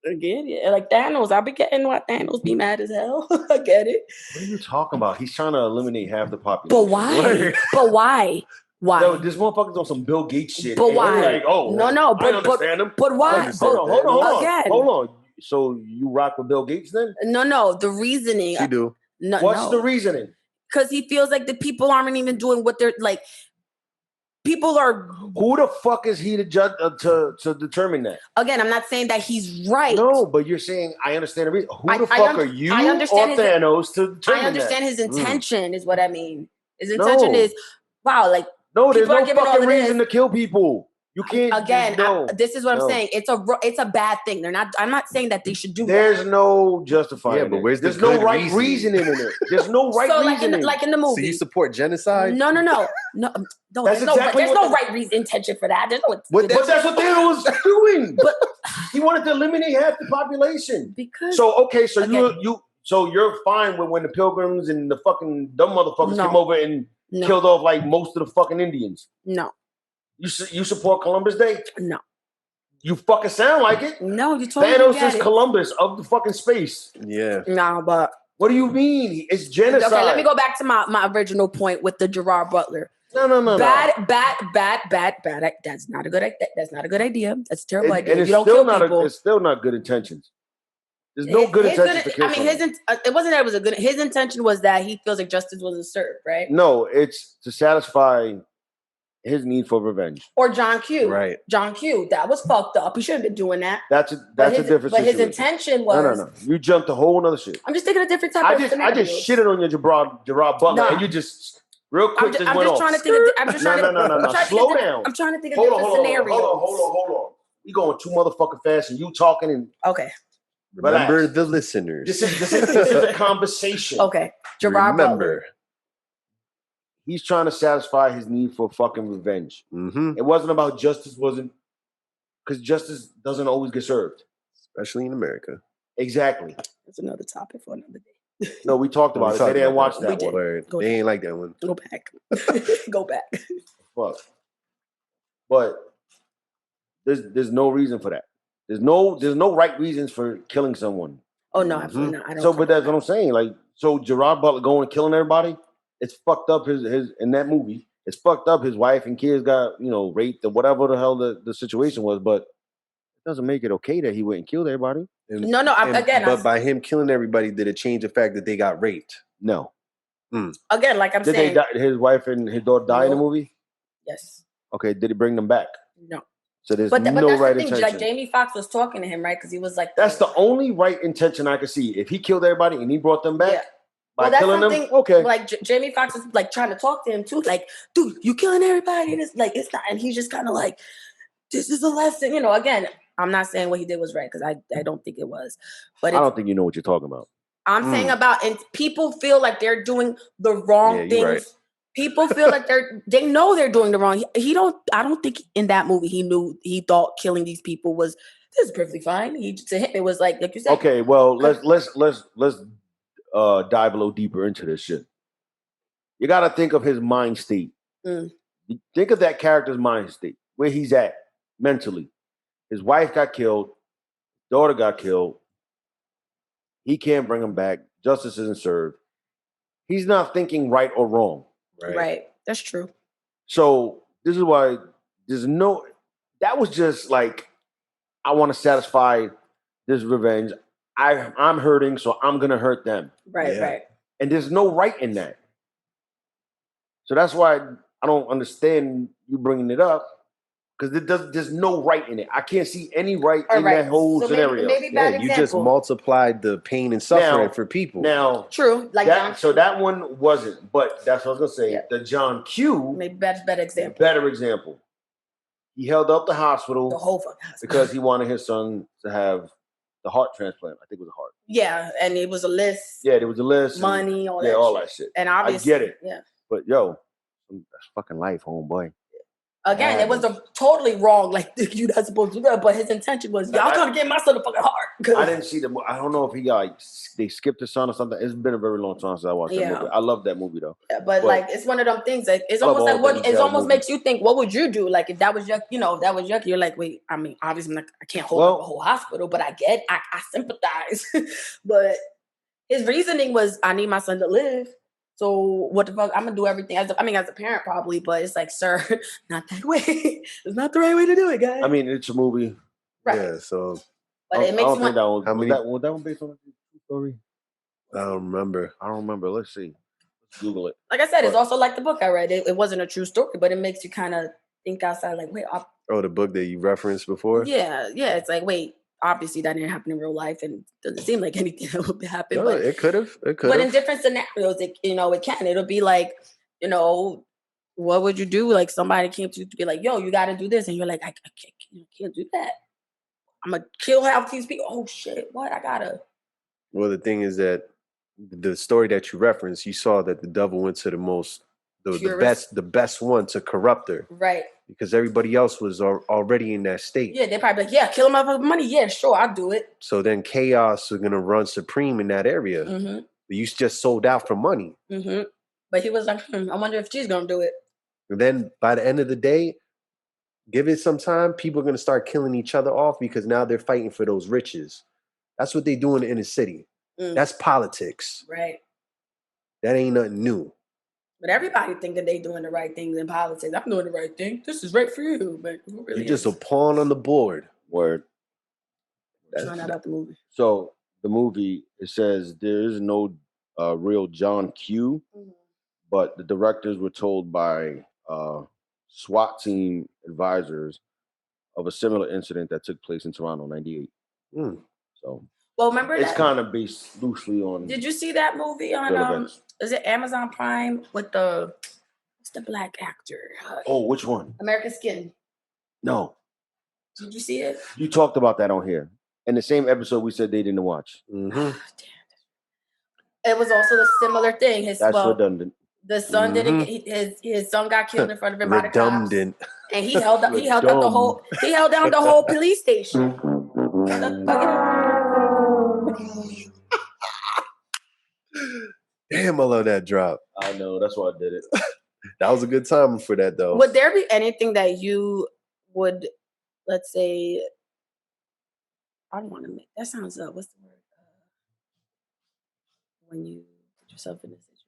I get it. Like Thanos, I be getting why Thanos be mad as hell. I get it. What are you talking about? He's trying to eliminate half the population. But why? Why? Yo, this motherfucker's on some Bill Gates shit. But why? Like, no, but understand him. But why? Hold on. Again. Hold on. So you rock with Bill Gates then? No. The reasoning. You do. No. What's the reasoning? Because he feels like the people aren't even doing what they're like. People are. Who the fuck is he to judge to determine that? Again, I'm not saying that he's right. No, but you're saying I understand the reason. Who the fuck are you or Thanos to determine that? I understand his intention is what I mean. His intention is, wow, like no, there's no fucking reason to kill people. You can't. Again, this is what I'm saying. It's a bad thing. They're not. I'm not saying that they should do. There's no justifying. Yeah, but where's there's no right reasoning in it. There's no right reasoning. Like in the movie. So you support genocide? No. There's no right intention for that. There's no. But that's what Thanos was doing. But he wanted to eliminate half the population. Because so you're fine with when the Pilgrims and the fucking dumb motherfuckers came over and killed off like most of the fucking Indians. No. You support Columbus Day? No. You fucking sound like it. No, you totally Thanos is Columbus of the fucking space. Yeah. Nah, but what do you mean? It's genocide. Okay, let me go back to my original point with the Gerard Butler. No. Bad. That's not a good idea. That's not a good idea. That's a terrible idea. And it's still not good intentions. There's no good intention to kill someone. It wasn't that it was a good. His intention was that he feels like justice wasn't served, right? No, it's to satisfy his need for revenge. Or John Q. Right. John Q. That was fucked up. He shouldn't have been doing that. That's a different situation. But his intention was... No. You jumped a whole other shit. I'm just thinking a different type of scenario. I just shitted on your Gerard Butler and you just Real quick, I'm just trying to think. I'm just trying to. No. Slow down. I'm trying to think of different scenarios. Hold on. We going too motherfucking fast, and you talking and okay. Remember relax. the listeners. This is a conversation. Okay, Gerard Butler. Remember, he's trying to satisfy his need for fucking revenge. mm-hmm. It wasn't about justice, because justice doesn't always get served, especially in America. Exactly. That's another topic for another day. No, we talked about it. They didn't watch that one. They ain't like that one. Go back. Go back. Fuck. But there's no reason for that. There's no right reasons for killing someone. Oh no, absolutely not. I don't. So, but that's what I'm saying. Like, so Gerard Butler going and killing everybody. It's fucked up. His in that movie. It's fucked up. His wife and kids got raped or whatever the hell the situation was. But it doesn't make it okay that he went and killed everybody. But by him killing everybody, did it change the fact that they got raped? No. Again, like I'm saying, did his wife and his daughter die in the movie? Yes. Okay. Did he bring them back? No. So there's but no that's right the thing. intention. Like Jamie Foxx was talking to him, right? Because he was like, that's the only right intention I could see. If he killed everybody and he brought them back by that's killing them, okay. Like Jamie Foxx is like trying to talk to him too. Like, dude, you killing everybody. And it's like it's not. And he's just kind of like, this is a lesson. Again, I'm not saying what he did was right because I don't think it was. But I don't think you know what you're talking about. I'm saying and people feel like they're doing the wrong things. Right. People feel like they know they're doing the wrong. I don't think in that movie he thought killing these people this is perfectly fine. To him it was like you said. Okay, well let's dive a little deeper into this shit. You got to think of his mind state. Think of that character's mind state, where he's at mentally. His wife got killed, daughter got killed. He can't bring him back. Justice isn't served. He's not thinking right or wrong. Right. That's true. So this is why that was just like, I want to satisfy this revenge. I'm hurting, so I'm going to hurt them. Right. And there's no right in that. So that's why I don't understand you bringing it up. Because there's no right in it. I can't see any right in that whole scenario. Maybe you just multiplied the pain and suffering for people. Now, true. Like that, so that one wasn't. But that's what I was gonna say. Yeah. The John Q. Maybe better example. Better example. He held up the hospital. The whole fucking hospital. Because he wanted his son to have the heart transplant. I think it was a heart. Yeah, and it was a list. Yeah, there was a list. Money, all that. Yeah, all that shit. And obviously, I get it. Yeah. But that's fucking life, homeboy. Again, it was totally wrong. Like you're not supposed to do that, but his intention was, y'all gonna get my son a fucking heart. I didn't see the. I don't know if they skipped his son or something. It's been a very long time since I watched that movie. I love that movie though. Yeah, but like it's one of them things. Like it's almost like it almost makes you think, what would you do? Like if that was your, if that was your, you're like, wait. I mean, obviously, I can't hold up a whole hospital, but I sympathize. But his reasoning was, I need my son to live. So what the fuck? I'm gonna do everything as a parent probably, but it's like, sir, not that way. It's not the right way to do it, guys. I mean, it's a movie, right? Yeah, so. But it makes one. Was that one based on a true story? I don't remember. Let's see. Let's Google it. Like I said, it's also like the book I read. It wasn't a true story, but it makes you kind of think outside. Like, wait. The book that you referenced before. Yeah. It's like, wait. Obviously, that didn't happen in real life, and it doesn't seem like anything that would happen. No, but it could have. But in different scenarios, it can. It'll be like, what would you do? Like somebody came to you to be like, yo, you got to do this, and you're like, I can't do that. I'm gonna kill half these people. Oh shit! What? I gotta. Well, the thing is that the story that you referenced, you saw that the devil went to the best one to corrupt her, right? Because everybody else was already in that state. Yeah, they're probably like, yeah, kill him out for money. Yeah, sure, I'll do it. So then chaos is gonna run supreme in that area. Mm-hmm. You just sold out for money. Mm-hmm. But he was like, I wonder if she's gonna do it. And then by the end of the day, give it some time, people are gonna start killing each other off because now they're fighting for those riches. That's what they do in the inner city. That's politics. Right. That ain't nothing new. But everybody think that they doing the right things in politics. I'm doing the right thing. This is right for you, but who really you're just a pawn on the board. Word. Find out about the movie. So the movie, it says there is no real John Q, but the directors were told by SWAT team advisors of a similar incident that took place in Toronto, 98. So, well, remember it's kind of based loosely on. Did you see that movie on? Is it Amazon Prime with the the black actor? Oh, which one? American Skin. No. Did you see it? You talked about that on here. In the same episode we said they didn't watch. Mm-hmm. It was also a similar thing. That's redundant. The son didn't get his son got killed in front of him by the cops. Redundant. And he held down the whole police station. Damn, I love that drop. I know, that's why I did it. That was a good time for that, though. Would there be anything that you would, let's say, I don't want to make that sounds what's the word? When you put yourself in a situation.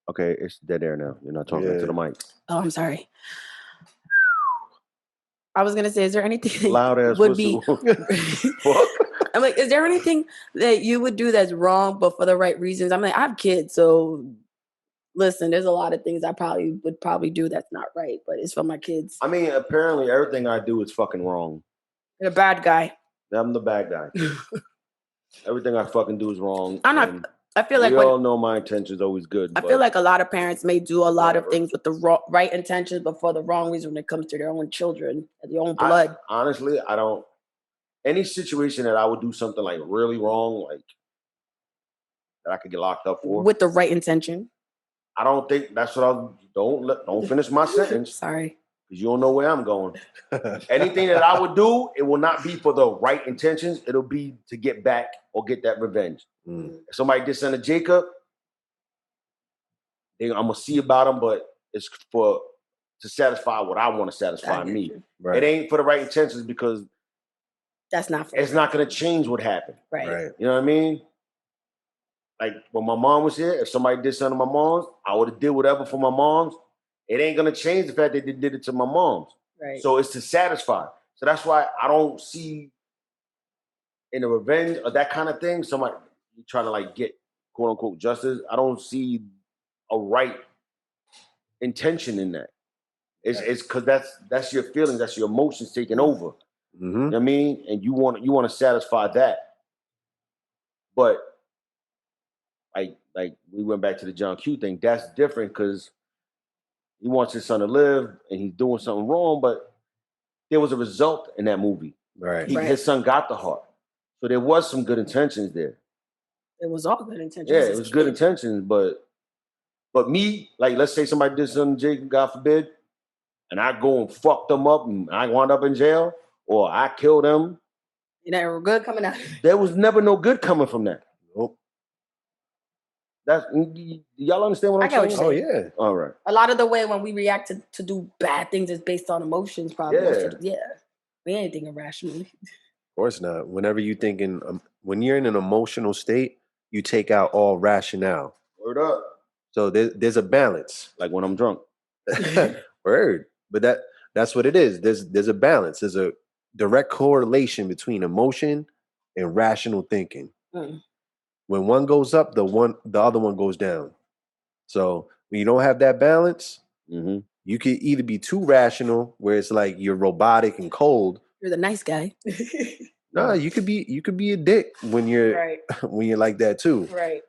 Okay, it's dead air now. You're not talking to the mic. Oh, I'm sorry. I was gonna say, is there anything loud ass would whistle? I'm like, is there anything that you would do that's wrong but for the right reasons? I'm like, I have kids, so listen, there's a lot of things I would do that's not right, but it's for my kids. I mean, apparently everything I do is fucking wrong. You're a bad guy. I'm the bad guy. Everything I fucking do is wrong. I feel like we all know my intention is always good. I feel like a lot of parents may do a lot of things with the right intentions, but for the wrong reason when it comes to their own children, their own blood. Honestly, I don't. Any situation that I would do something like really wrong, like that I could get locked up for, with the right intention. I don't think that's what I don't finish my sentence. Sorry. Because you don't know where I'm going. Anything that I would do, it will not be for the right intentions. It'll be to get back or get that revenge. If somebody did something to Jacob, I'm gonna see about him, but it's to satisfy what I want to satisfy me. Right. It ain't for the right intentions because that's not. It's not gonna change what happened. Right. You know what I mean? Like when my mom was here, if somebody did something to my mom's, I would have did whatever for my mom's. It ain't gonna change the fact that they did it to my mom's. Right. So it's to satisfy. So that's why I don't see in the revenge or that kind of thing, somebody trying to like get quote unquote justice. I don't see a right intention in that. It's because that's your feelings, that's your emotions taking over. You know what I mean? And you want to satisfy that. But like we went back to the John Q thing, that's different because he wants his son to live and he's doing something wrong, but there was a result in that movie. Right. His son got the heart. So there was some good intentions there. It was all good intentions. Yeah, it was good intentions, but me, like let's say somebody did something to Jacob, God forbid, and I go and fuck them up and I wound up in jail, or I killed them. You never good coming out. There was never no good coming from that. Nope. Y'all understand what I'm saying? Oh yeah. All right. A lot of the way when we react to do bad things is based on emotions, probably. Yeah. We ain't thinking rationally. Of course not. Whenever you thinking, when you're in an emotional state, you take out all rationale. Word up. So there's a balance. Like when I'm drunk. Word. But that's what it is. There's a balance. There's a direct correlation between emotion and rational thinking. When one goes up, the other one goes down. So when you don't have that balance, you could either be too rational, where it's like you're robotic and cold. You're the nice guy. No, you could be a dick when you're when you're like that too. Right.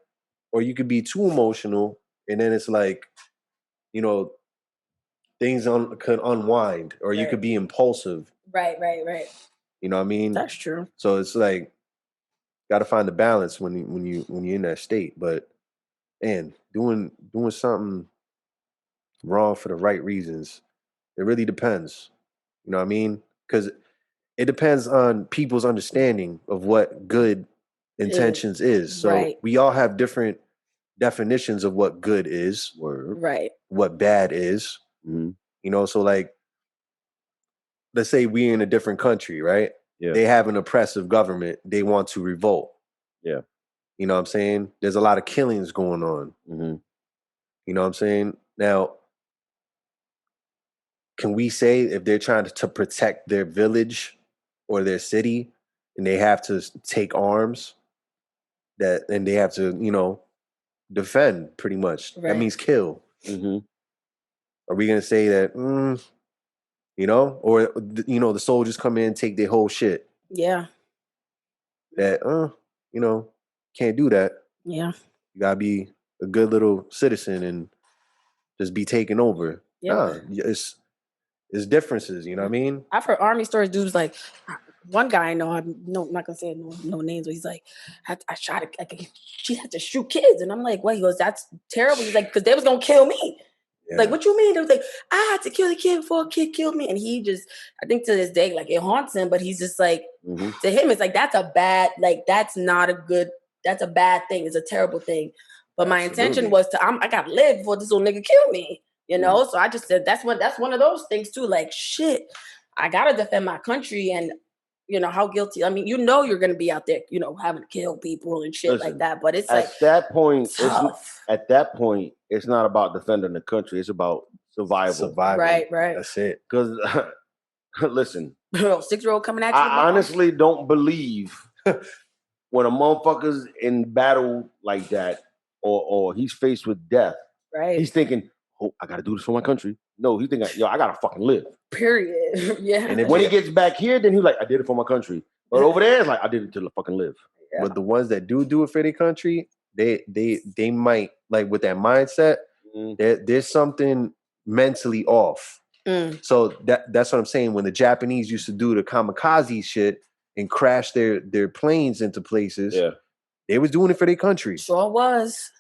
Or you could be too emotional, and then it's like, things could unwind, or you could be impulsive. Right. You know what I mean? That's true. So it's like, got to find the balance when you're in that state. But man, doing something wrong for the right reasons, it really depends. You know what I mean? Because it depends on people's understanding of what good intentions is. So we all have different definitions of what good is, or what bad is. So like, let's say we're in a different country, right? Yeah. They have an oppressive government. They want to revolt. Yeah. You know what I'm saying? There's a lot of killings going on. You know what I'm saying? Now, can we say if they're trying to protect their village or their city and they have to take arms, and they have to, defend pretty much? That means kill. Are we going to say that, or, the soldiers come in and take their whole shit? Yeah. That, can't do that. Yeah. You got to be a good little citizen and just be taken over. Yeah. Nah, it's differences. You know what I mean? I've heard army stories. Dudes like one guy I know. I'm not gonna say no names, but he's like, I shot it. Like she had to shoot kids, and I'm like, what? He goes, that's terrible. He's like, because they was gonna kill me. Yeah. Like, what you mean? They was like, I had to kill the kid before a kid killed me, and he just, I think to this day, like it haunts him. But he's just like, to him, it's like that's a bad, like that's not a good, that's a bad thing. It's a terrible thing. But my intention was I gotta live before this little nigga kill me. You know, so I just said that's one of those things too. Like shit, I gotta defend my country, and you know how guilty. I mean, you know you're gonna be out there, you know, having to kill people and shit like that. But it's at that point, tough. At that point, it's not about defending the country. It's about survival. Right. That's it. Because listen, 6-year-old coming at you. I honestly don't believe when a motherfucker's in battle like that, or he's faced with death. Right. He's thinking, oh, I got to do this for my country. No, he's thinking, yo, I got to fucking live. Period. Yeah. And when he gets back here, then he's like, I did it for my country. But over there, it's like, I did it to fucking live. Yeah. But the ones that do it for their country, they might, like with that mindset, there's something mentally off. So that's what I'm saying. When the Japanese used to do the kamikaze shit and crash their planes into places, they was doing it for their country. Sure was.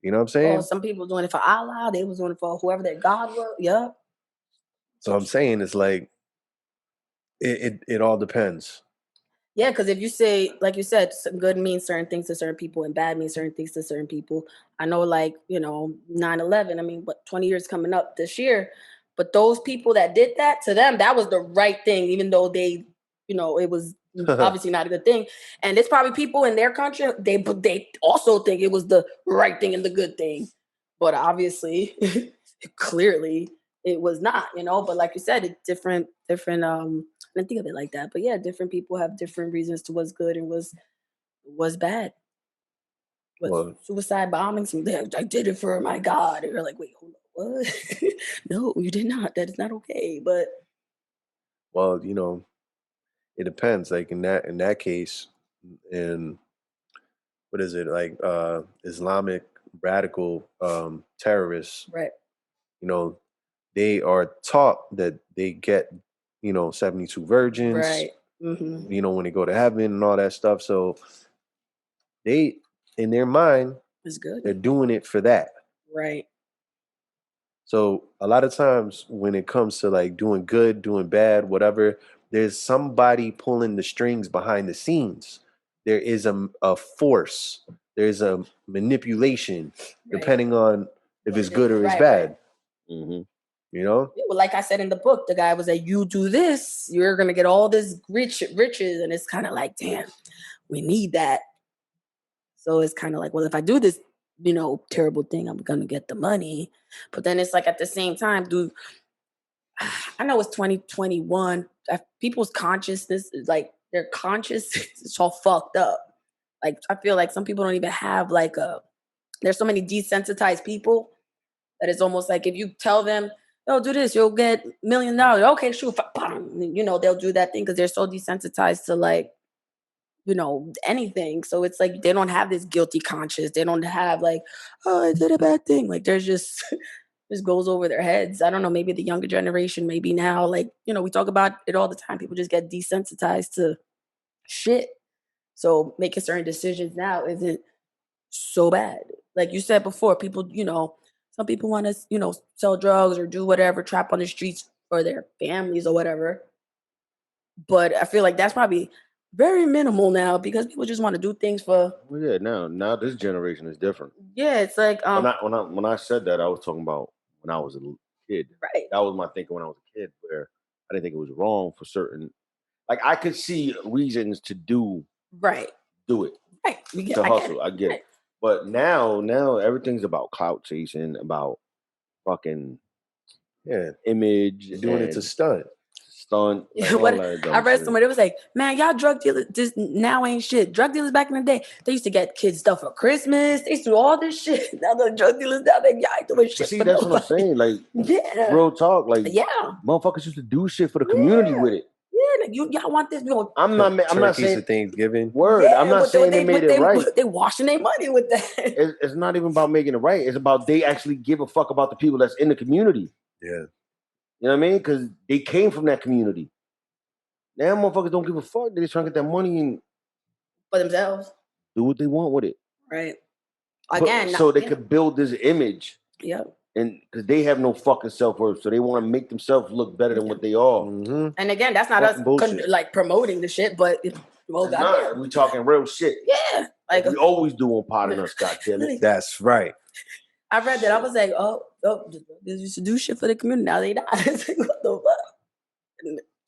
You know what I'm saying? Some people doing it for Allah. They was doing it for whoever their God was. Yep. So I'm saying it's like it all depends. Yeah, because if you say, like you said, good means certain things to certain people and bad means certain things to certain people. I know, like, you know, 9/11, I mean, 20 years coming up this year. But those people that did that, to them, that was the right thing, even though they, you know, it was obviously not a good thing. And it's probably people in their country, they also think it was the right thing and the good thing. But obviously, clearly, it was not, you know. But like you said, it's different. I didn't think of it like that. But yeah, different people have different reasons to what's good and what's bad. Suicide bombings, I did it for my God. And you're like, wait, hold on, what? No, you did not. That is not okay. But well, you know, it depends. Like in that case, in what is it, like Islamic radical terrorists, right? You know, they are taught that they get, you know, 72 virgins, right? You know, when they go to heaven and all that stuff. So they, in their mind, it's good. They're doing it for that, right? So a lot of times when it comes to like doing good, doing bad, whatever, there's somebody pulling the strings behind the scenes. There is a force. There's a manipulation, depending on if it's good or it's bad. Mm-hmm. You know? Yeah, well, like I said in the book, the guy was like, you do this, you're going to get all this riches. And it's kind of like, damn, we need that. So it's kind of like, well, if I do this, you know, terrible thing, I'm going to get the money. But then it's like at the same time, dude, I know it's 2021. People's consciousness is like, their conscious, it's all fucked up. Like, I feel like some people don't even have like there's so many desensitized people that it's almost like if you tell them, oh, do this, you'll get $1 million. Okay, shoot. You know, they'll do that thing because they're so desensitized to like, you know, anything. So it's like they don't have this guilty conscience. They don't have like, oh, I did a bad thing. Like there's just goes over their heads. I don't know, maybe the younger generation, maybe now, like, you know, we talk about it all the time. People just get desensitized to shit. So making certain decisions now isn't so bad. Like you said before, people, you know, some people want to, you know, sell drugs or do whatever, trap on the streets for their families or whatever. But I feel like that's probably very minimal now because people just want to do things for. Well, yeah, now this generation is different. Yeah, it's like when I said that, I was talking about when I was a kid. Right. That was my thinking when I was a kid, where I didn't think it was wrong for certain. Like I could see reasons to do it. Right. To hustle. I get it. But now everything's about clout chasing, about fucking image. You're doing it to stunt. Like I read somewhere, it was like, man, y'all drug dealers just now ain't shit. Drug dealers back in the day, they used to get kids stuff for Christmas. They used to do all this shit. Now the drug dealers now they ain't doing shit. See, that's what I'm saying. Like, real talk. Like, yeah, motherfuckers used to do shit for the community with it. Yeah, y'all want this? I'm not Turkeys saying for Thanksgiving. word. I'm not saying they made it right. They washing their money with that. It's not even about making it right. It's about they actually give a fuck about the people that's in the community. Yeah. You know what I mean? Because they came from that community. Now motherfuckers don't give a fuck. They just trying to get that money and For themselves. do what they want with it. Right. Again. So they could build this image. Yep. And because they have no fucking self-worth. So they want to make themselves look better than what they are. Mm-hmm. And again, that's not us promoting the shit, but we talking real shit. Yeah. Like we always do on Pot and Us, goddammit. That's right. I read that. I was like, they used to do shit for the community. Now they not. It's like, what the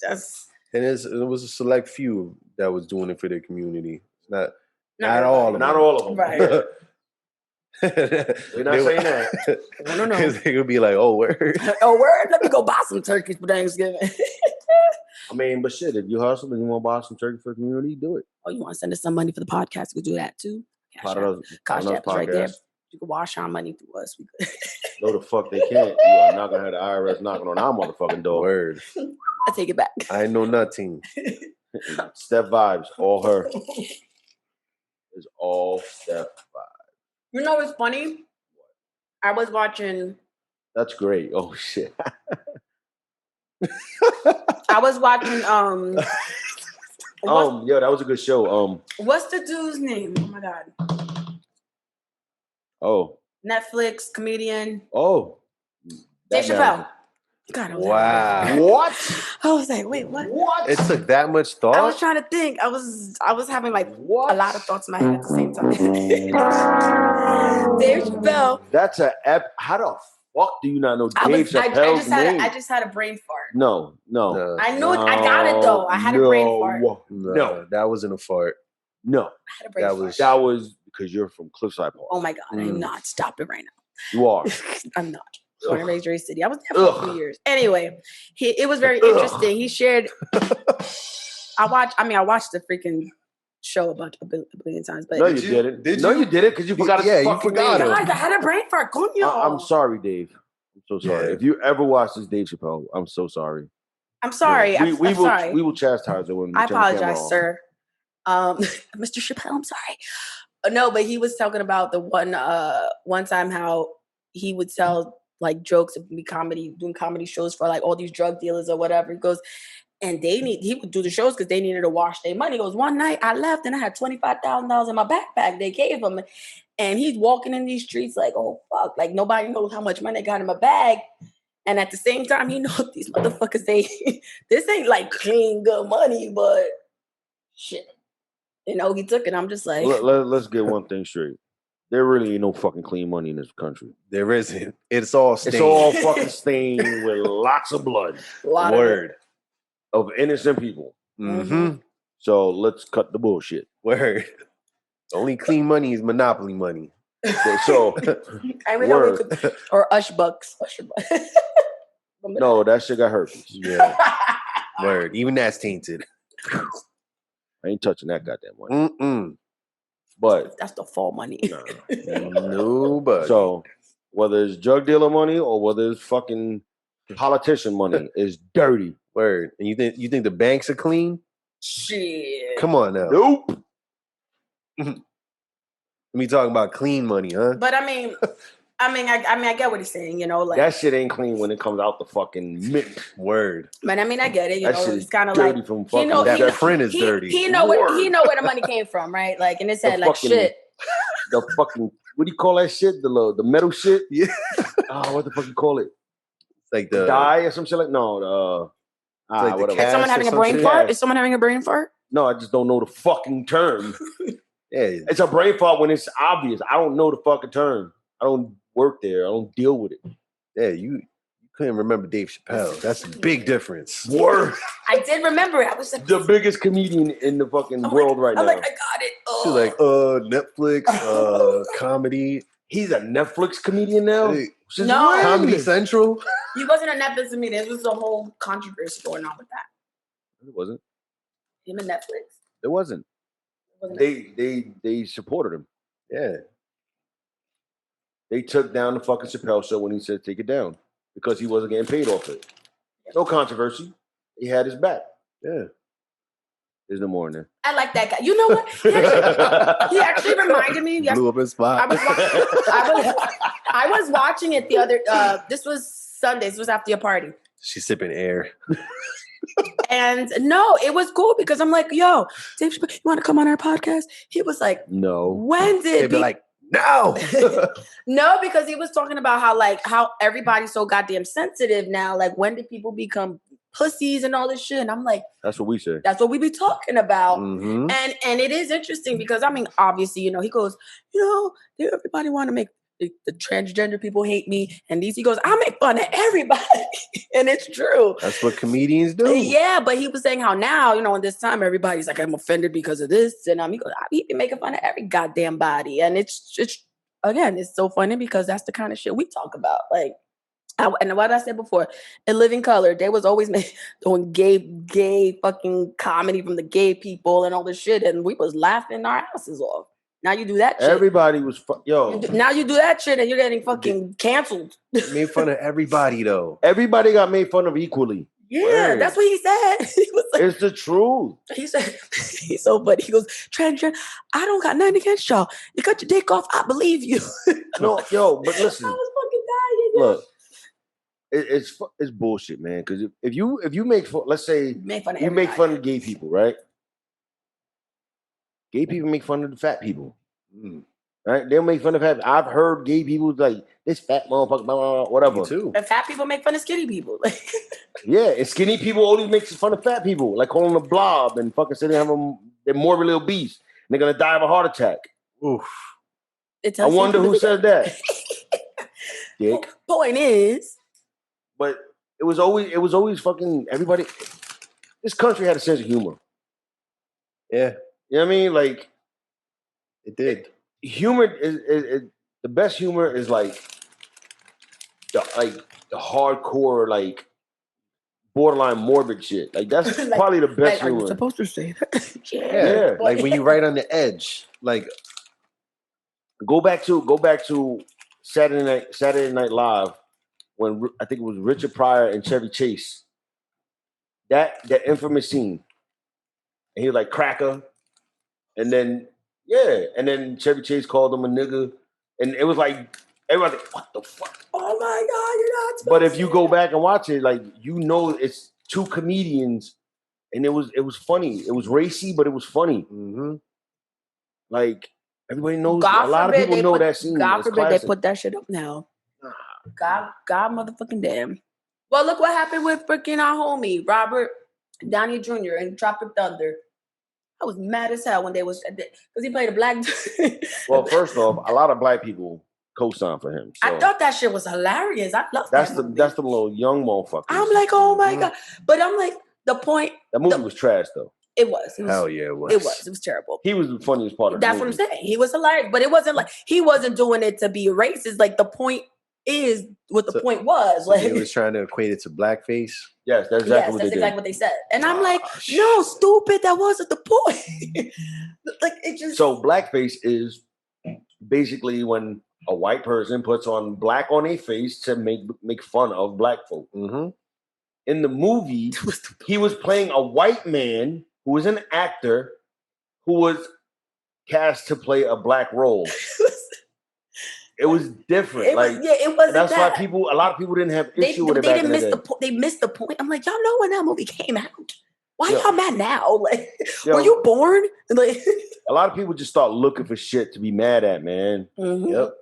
fuck? And it was a select few that was doing it for their community. Not all of them. Not all of them. Right. We're not saying that. No. Because they could be like, oh, word. Oh, word? Let me go buy some turkeys for Thanksgiving. I mean, but shit, if you hustle and you want to buy some turkey for the community, do it. Oh, you want to send us some money for the podcast? We could do that too. Cash App is right there. You can wash our money through us. We could. No, the fuck they can't. You are not going to have the IRS knocking on our motherfucking door. Word. I take it back. I know nothing. Steph vibes, all her. It's all Steph vibes. You know what's funny? I was watching. That's great. Oh shit. I was watching. Yeah, that was a good show. What's the dude's name? Oh my god. Oh. Netflix comedian. Oh. Dave Chappelle. God, wow. What? I was like, wait, what? What? It took that much thought? I was trying to think. I was having like a lot of thoughts in my head at the same time. Dave Chappelle. That's how the fuck do you not know Dave Chappelle's name? I just had a brain fart. No. I knew it. I got it though. I had a brain fart. No, that wasn't a fart. No. I had a brain fart. That was because you're from Cliffside Park. Oh my God, I'm not. Stop it right now. You are. I'm not. Born and raised City. I was there for 2 years. Anyway, it was very interesting. He shared. I watched the freaking show a billion times. But no, you didn't. You did it because you forgot. You forgot it. Guys, I had a brain fart. I'm sorry, Dave. I'm so sorry. Yeah. If you ever watch this Dave Chappelle, I'm so sorry. I'm sorry. Yeah. I'm sorry. We will chastise her when we I apologize, sir. Mr. Chappelle, I'm sorry. No, but he was talking about the one time how he would tell like jokes and doing comedy shows for like all these drug dealers or whatever. He goes, and he would do the shows because they needed to wash their money. He goes, one night I left and I had $25,000 in my backpack. They gave him, and he's walking in these streets like, oh fuck, like nobody knows how much money I got in my bag. And at the same time, he knows these motherfuckers. This ain't like clean good money, but shit, he took it. I'm just like, let's get one thing straight. There really ain't no fucking clean money in this country. There isn't. It's all stained. It's all fucking stained with lots of blood. Word. Of innocent people. Mm-hmm. So let's cut the bullshit. Word. The only clean money is Monopoly money. So, I mean, or Ush Bucks. No, that shit got herpes. Yeah. Word. Even that's tainted. I ain't touching that goddamn money. Mm-mm. But that's the fall money. No, but so whether it's drug dealer money or whether it's fucking politician money, is dirty. Word. And you think the banks are clean? Shit. Come on now. Nope. Me talking about clean money, huh? But I mean, I get what he's saying. Like that shit ain't clean when it comes out the fucking mint. Word. But I mean, I get it. It's kind of like from fucking that print is dirty. He know where the money came from, right? Like, and it said like shit. The fucking what do you call that shit? The metal shit? Yeah. What the fuck you call it? It's like the dye or some shit like no. Like is someone having a brain fart? Is someone having a brain fart? No, I just don't know the fucking term. Yeah, it's a brain fart when it's obvious. I don't know the fucking term. I don't work there. I don't deal with it. Yeah, you couldn't remember Dave Chappelle. That's a big difference. Word. I did remember it. I was like, the biggest comedian in the fucking world right now. I'm like, I got it. She's like, Netflix, comedy. He's a Netflix comedian now? Hey, no. Comedy Central? He wasn't a Netflix comedian. There was a whole controversy going on with that. It wasn't. Him and Netflix? It wasn't. They supported him. Yeah. They took down the fucking Chappelle show when he said take it down because he wasn't getting paid off it. No controversy. He had his back. Yeah. It's in the morning. I like that guy. You know what? He actually reminded me. Blew up his spot. I was watching it the other. This was Sunday. This was after your party. She's sipping air. And no, it was cool because I'm like, yo, Dave, you want to come on our podcast? He was like, no. When did They'd be like, no. No, because he was talking about how everybody's so goddamn sensitive now. Like, when did people become pussies and all this shit? And I'm like, that's what we say. That's what we be talking about. Mm-hmm. And it is interesting because I mean, obviously, you know, he goes, you know, everybody want to make the transgender people hate me, and he goes, I make fun of everybody. And it's true. That's what comedians do. Yeah, but he was saying how now, you know, in this time, everybody's like, I'm offended because of this. And he goes, I be making fun of every goddamn body. And it's again, it's so funny because that's the kind of shit we talk about. Like, and what I said before, in Living Color, they was always doing gay fucking comedy from the gay people and all this shit. And we was laughing our asses off. Now you do that shit. Everybody was, now you do that shit and you're getting fucking canceled. Made fun of everybody, though. Everybody got made fun of equally. Yeah, Word. That's what he said. He was like, it's the truth. He said, he's so funny. He goes, transgender, I don't got nothing against y'all. You cut your dick off, I believe you. No, but listen. I was fucking dying. Yo. Look, it's bullshit, man. Because if you make fun, let's say you make fun of gay people, right? Gay people make fun of the fat people, right? They'll make fun of fat. I've heard gay people like this fat motherfucker, blah, blah, blah, whatever. Me too. And fat people make fun of skinny people. Yeah, and skinny people always make fun of fat people, like calling them a blob and fucking saying they're morbidly obese and they're gonna die of a heart attack. Oof. I wonder who said that. Dick. Point is, but it was always fucking everybody. This country had a sense of humor. Yeah. You know what I mean? Like, it did. Humor is the best humor is like the hardcore, like borderline morbid shit. Like that's like, probably the best humor. Are you supposed to say that? Yeah. Like when you write on the edge. Like go back to Saturday Night Live when I think it was Richard Pryor and Chevy Chase. That infamous scene. And he was like cracker. And then Chevy Chase called him a nigga. And it was like, everybody, what the fuck? Oh my God, you're not supposed But if you go back and watch it, like, you know, it's two comedians and it was funny. It was racy, but it was funny. Mm-hmm. Like, everybody knows, a lot of people know that scene. God forbid they put that shit up now. God motherfucking damn. Well, look what happened with freaking our homie, Robert Downey Jr. in Tropic Thunder. I was mad as hell when they was, because he played a black dude. Well, first off, a lot of black people co-signed for him. So I thought that shit was hilarious. I love that's that. That's the little young motherfucker. I'm like, oh my God. But I'm like, the point. That movie was trash, though. It was. Hell yeah, it was. It was terrible. He was the funniest part of the movie. That's what I'm saying. He was hilarious. But it wasn't like, he wasn't doing it to be racist. Like, the point is what the point was. Like, he was trying to equate it to blackface. Yes, that's exactly what they said. And I'm like, no, stupid, that wasn't the point. Like, it just. So blackface is basically when a white person puts on black on their face to make fun of black folk. Mm-hmm. In the movie, he was playing a white man who was an actor who was cast to play a black role. It was different. It wasn't. That's why a lot of people didn't have issue with it. They missed the point. I'm like, y'all know when that movie came out. Why y'all mad now? Like, were you born? Like, a lot of people just start looking for shit to be mad at, man. Mm-hmm. Yep.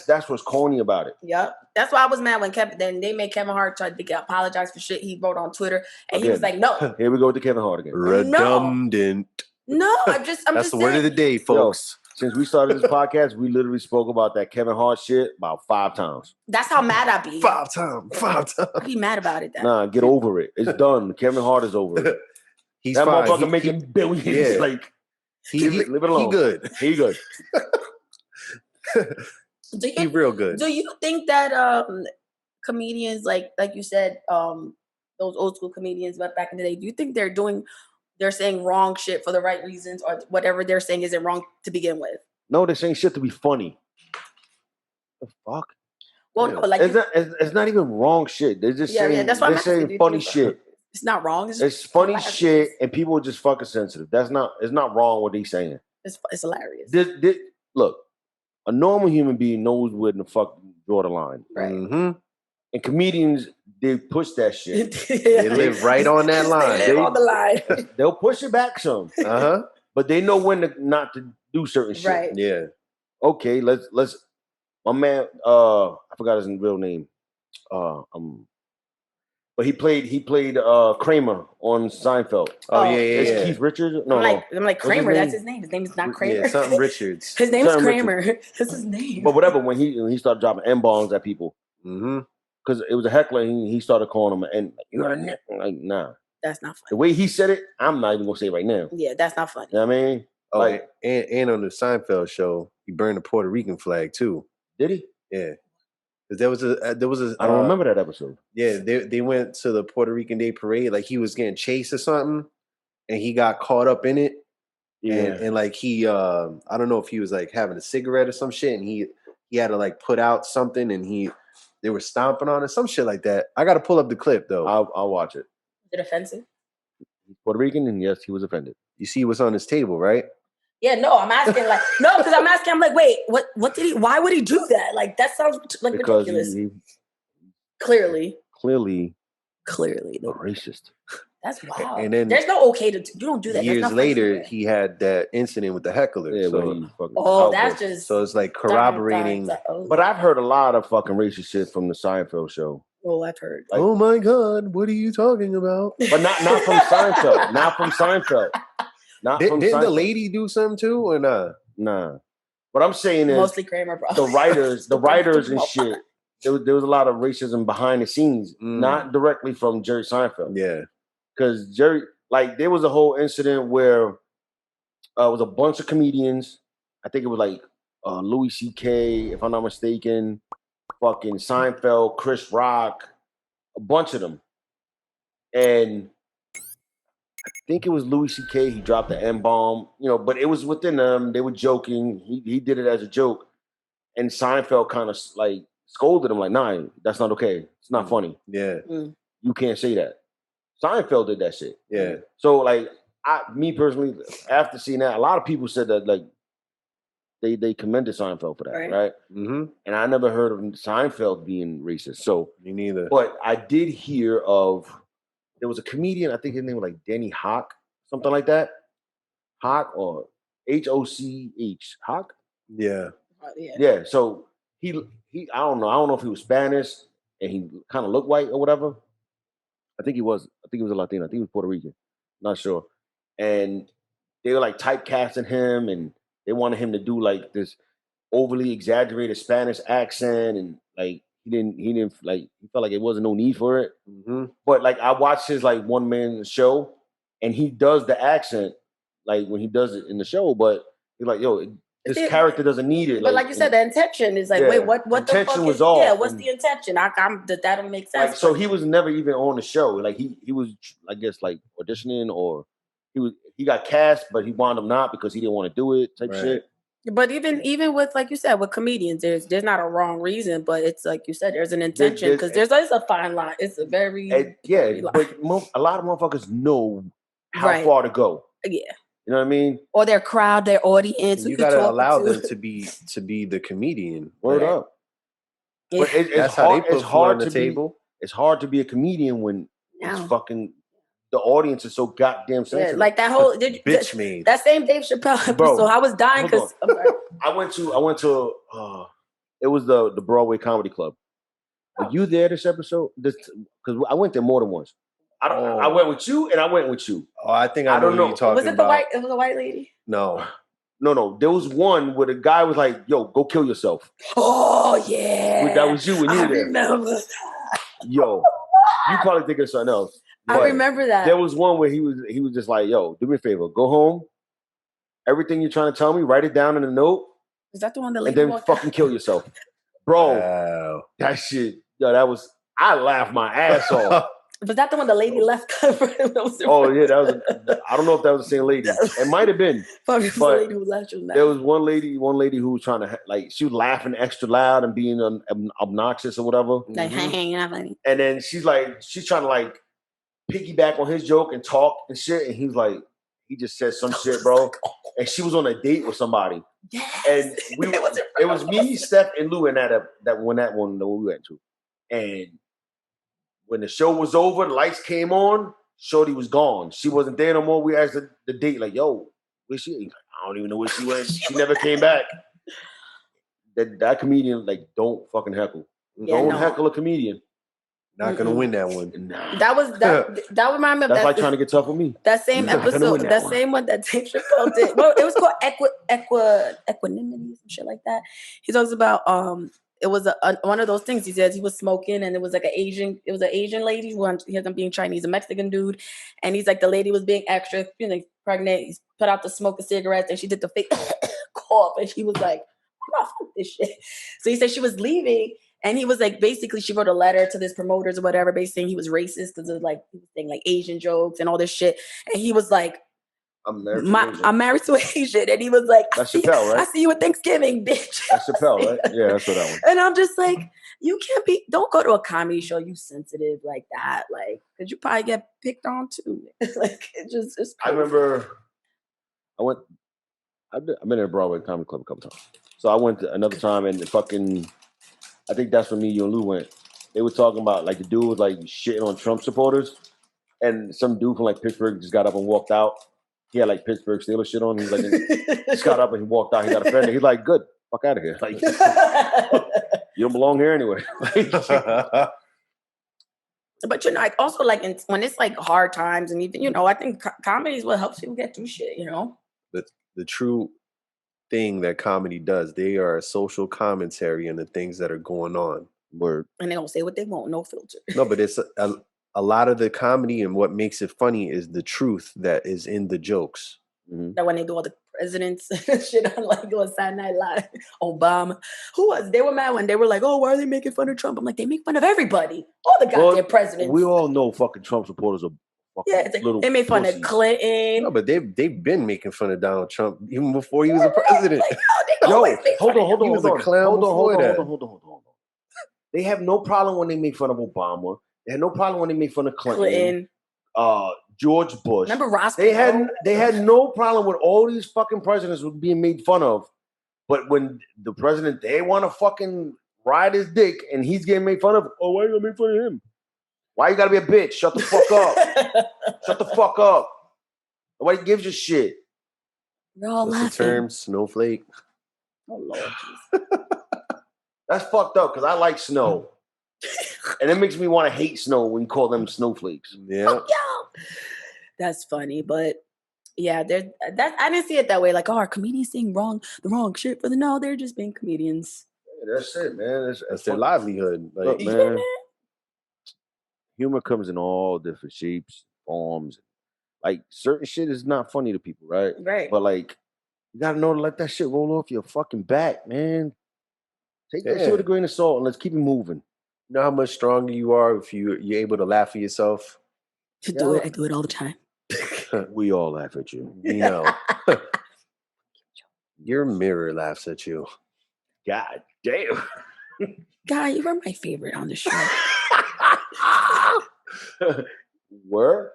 That's what's corny about it. Yep. That's why I was mad when then they made Kevin Hart try to apologize for shit he wrote on Twitter, and he was like, "No." Here we go with the Kevin Hart again. Redundant. No, I'm just. That's the word of the day, folks. Since we started this podcast, we literally spoke about that Kevin Hart shit about 5 times. That's how mad I be. 5 times. I be mad about it. Nah, get over it. It's done. Kevin Hart is over it. He's that fine. Motherfucker making billions. Yeah. Like, leave it alone. He good. He real good. Do you think that comedians, like you said, those old school comedians back in the day, do you think they're saying wrong shit for the right reasons, or whatever they're saying isn't wrong to begin with? No, they're saying shit to be funny. The fuck? Well, no, like it's not even wrong shit. They're just saying, that's why they're saying funny shit. It's not wrong. It's funny shit, and people are just fucking sensitive. It's not wrong what he's saying. It's hilarious. Look, a normal human being knows where the fuck draw the line. Right. Mm-hmm. And comedians, they push that shit. They live right on that line. They live on the line. They'll push it back some. But they know when not to do certain shit. Right. Yeah. Okay, let's my man, I forgot his real name. But he played Kramer on Seinfeld. Oh yeah. Keith Richards? I'm like Kramer. That's his name. His name is not Kramer. Yeah, something Richards. His name's Kramer. That's his name. But whatever. When he started dropping N-bombs at people, because it was a heckler, and he started calling him and you know like nah. That's not funny. The way he said it, I'm not even gonna say it right now. Yeah, that's not funny. You know what I mean? Oh, like, and on the Seinfeld show, he burned the Puerto Rican flag too. Did he? Yeah. There was a. I don't remember that episode. Yeah, they went to the Puerto Rican Day Parade. Like he was getting chased or something, and he got caught up in it. Yeah, and like he, I don't know if he was like having a cigarette or some shit, and he had to like put out something, and they were stomping on it, some shit like that. I got to pull up the clip though. I'll watch it. Is it offensive? He's Puerto Rican, and yes, he was offended. You see what's on his table, right? Yeah, no, I'm asking because I'm asking, I'm like, wait, what did he, why would he do that? Like, that sounds like because ridiculous. Clearly a racist. That's wild. And then there's no okay to, you don't do that. Years later, he had that incident with the heckler. Yeah, so, that's just. So it's like corroborating. But I've heard a lot of fucking racist shit from the Seinfeld show. Oh, I've heard. Like, oh my God, what are you talking about? But not from Seinfeld. Not from Seinfeld. Didn't the lady do something too, or not? Nah. What I'm saying is mostly Kramer, bro. The writers and shit. There was a lot of racism behind the scenes, not directly from Jerry Seinfeld. Yeah, because Jerry, like, there was a whole incident where it was a bunch of comedians. I think it was like Louis C.K., if I'm not mistaken, fucking Seinfeld, Chris Rock, a bunch of them, and I think it was Louis C.K. He dropped the N-bomb, but it was within them. They were joking. He did it as a joke. And Seinfeld kind of like scolded him like, nah, that's not okay. It's not funny. Yeah. You can't say that. Seinfeld did that shit. Yeah. So like, me personally, after seeing that, a lot of people said that like they commended Seinfeld for that, right? Mm-hmm. And I never heard of Seinfeld being racist. So me neither. But I did hear of. There was a comedian, I think his name was like Danny Hock, something like that. Hock or Hoch. Hock? Yeah. Yeah. So he I don't know if he was Spanish and he kind of looked white or whatever. I think he was a Latino. I think he was Puerto Rican. Not sure. And they were like typecasting him and they wanted him to do like this overly exaggerated Spanish accent and like he didn't like, he felt like it wasn't no need for it. Mm-hmm. But like I watched his like one man show and he does the accent like when he does it in the show, but he's like, yo, this character doesn't need it. But like you said, the intention is like, wait, what the intention fuck was is, off. yeah, what's the intention? That don't make sense. Like, so he was never even on the show. Like he was, I guess, like auditioning or he got cast, but he wound up not because he didn't want to do it type shit. But even with, like you said, with comedians, there's not a wrong reason, but it's like you said, there's an intention because there's a fine line. It's a very but a lot of motherfuckers know how far to go. Yeah, you know what I mean? Or their crowd, their audience. You gotta allow them to be the comedian. Word up. Yeah. But that's how they put food on the table. It's hard to be a comedian when it's fucking. The audience is so goddamn sensitive. Yeah, like that whole bitch made that same Dave Chappelle episode. Bro, I was dying because I went to it was the Broadway Comedy Club. Were you there this episode? Because I went there more than once. I went with you and I went with you. Oh, I think I don't know. What you're talking was it about. It was a white lady? No. There was one where the guy was like, "Yo, go kill yourself." Oh yeah, that was you when you were there. Remember. Yo, you probably think of something else. I remember that. There was one where he was just like, "Yo, do me a favor, go home. Everything you're trying to tell me, write it down in a note. Is that the one that? And then fucking kill yourself, bro." Wow. That shit, yo, I laughed my ass off. Was that the one the lady left? Oh yeah, that was. I don't know if that was the same lady. It might have been. Probably the lady who left you. There was one lady who was trying to like. She was laughing extra loud and being obnoxious or whatever. Like, hey, you're not funny. And then she's trying to like piggyback on his joke and talk and shit. And he was like, he just said some shit, bro. And she was on a date with somebody. Yes. And it was me, Steph, and Lou in that one we went to. And when the show was over, the lights came on, Shorty was gone. She wasn't there no more. We asked the date, like, yo, where's she? Like, I don't even know where she went. She never came back. That comedian, like, don't fucking heckle. Don't heckle a comedian. Not gonna win that one. Nah. That reminded me of that's like trying to get tough with me. That same episode, that same one that Dave Chappelle did. Well, it was called equanimity, some shit like that. He talks about it was one of those things. He says he was smoking, and it was like an Asian lady who he had being Chinese, a Mexican dude, and he's like, the lady was being extra, pregnant. He put out to smoke a cigarette, and she did the fake cough, and she was like, "Oh, fuck this shit." So he said she was leaving. And he was like, basically, she wrote a letter to this promoters or whatever, basically saying he was racist because of like he was saying like Asian jokes and all this shit. And he was like, I'm married to an Asian. And he was like, that's Chappelle, right? I see you at Thanksgiving, bitch. That's Chappelle, right? Yeah, that's what that one. And I'm just like, you can't don't go to a comedy show, you sensitive like that. Like, because you probably get picked on too. Like, it's I remember I've been at Broadway Comedy Club a couple times. So I went to another time and I think that's when me, you, and Lou went. They were talking about like the dude was like shitting on Trump supporters, and some dude from like Pittsburgh just got up and walked out. He had like Pittsburgh Steelers shit on. He's like, just got up and he walked out. He got offended. He's like, good, fuck out of here. Like, you don't belong here anyway. But like also like when it's like hard times and even I think comedy is what helps people get through shit. The true thing that comedy does, they are a social commentary on the things that are going on. And they don't say what they want, no filter. No, but it's a lot of the comedy, and what makes it funny is the truth that is in the jokes. Mm-hmm. That when they do all the presidents shit on like on Saturday Night Live, Obama, they were mad when they were like, oh, why are they making fun of Trump? I'm like, they make fun of everybody, all the goddamn presidents. We all know fucking Trump supporters are. Yeah, they made fun of Clinton. No, but they've been making fun of Donald Trump even before he was a president. Like, hold on. He was a clown before that. Hold on. They have no problem when they make fun of Obama. They had no problem when they make fun of Clinton. George Bush. Remember Ross? They had no problem with all these fucking presidents being made fun of. But when the president, they want to fucking ride his dick and he's getting made fun of, oh, why are you gonna make fun of him? Why you gotta be a bitch? Shut the fuck up. Shut the fuck up. Nobody gives a shit. We're all laughing. What's the term? Snowflake. Oh, Lord. That's fucked up because I like snow. And it makes me want to hate snow when you call them snowflakes. Yeah. Fuck y'all. That's funny, but yeah, I didn't see it that way. Like, are comedians saying the wrong shit? But no, they're just being comedians. Yeah, that's it, man. That's their livelihood. Like, look, man. Humor comes in all different shapes, forms. Like, certain shit is not funny to people, right? Right. But, like, you got to know to let that shit roll off your fucking back, man. Take that shit with a grain of salt and let's keep it moving. You know how much stronger you are if you're able to laugh at yourself? I do it all the time. We all laugh at you. You know. Your mirror laughs at you. God damn. Guy, you are my favorite on the show. Where?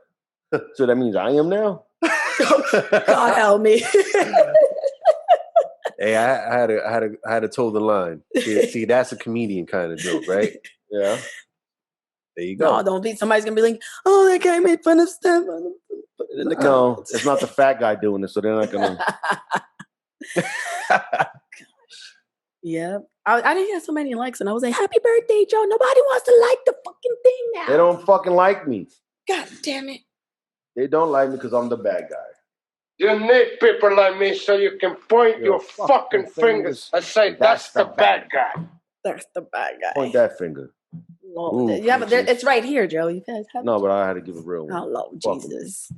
So that means I am now? God help me. Hey, I had to toe the line. See, that's a comedian kind of joke, right? Yeah. There you go. No, don't be. Somebody's gonna be like, "Oh, that guy made fun of Steph." No, it's not the fat guy doing it, so they're not gonna. Yeah, I didn't get so many likes, and I was like, "Happy birthday, Joe!" Nobody wants to like the fucking thing now. They don't fucking like me. God damn it! They don't like me because I'm the bad guy. You need people like me so you can point your fucking fingers and say, "That's the bad guy." That's the bad guy. Point that finger. Lord, yeah, but it's right here, Joe. You guys have no, but I had to give a real one. Oh, Lord Jesus.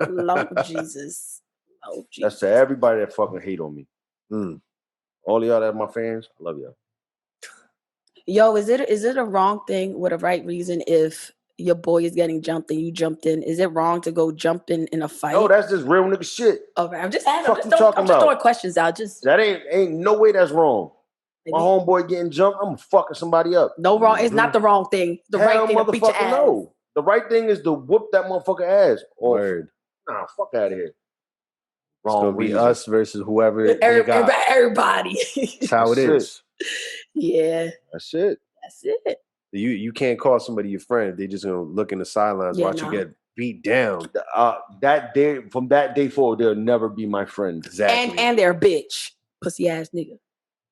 Lord Jesus. Oh, Jesus. That's to everybody that fucking hate on me. All of y'all that are my fans, I love y'all. Yo, is it a wrong thing with a right reason if your boy is getting jumped and you jumped in? Is it wrong to go jump in a fight? No, that's just real nigga shit. Okay, I'm just throwing questions out. That ain't no way that's wrong. My homeboy getting jumped, I'm fucking somebody up. No wrong. It's not the wrong thing. The right thing to beat your ass. No. The right thing is to whoop that motherfucker ass. Or, Word. nah, fuck out of here. It's gonna be us versus whoever they got. Everybody. That's how it is. Yeah. That's it. That's it. You can't call somebody your friend. They just gonna look in the sidelines, watch you get beat down. That day, from that day forward, they'll never be my friend. Exactly. And they're a bitch, pussy ass nigga.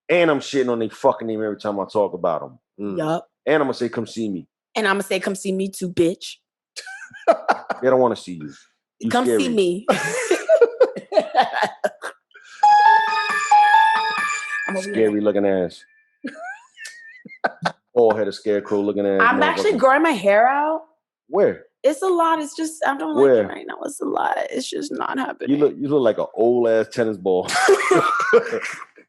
And I'm shitting on their fucking name every time I talk about them. Yup. And I'm gonna say, come see me. And I'm gonna say, come see me too, bitch. They don't want to see you. Come see me. Scary looking ass. Bald-headed scarecrow looking ass. I'm actually growing my hair out. Where? It's a lot. It's just I don't like it right now. It's a lot. It's just not happening. You look like an old ass tennis ball.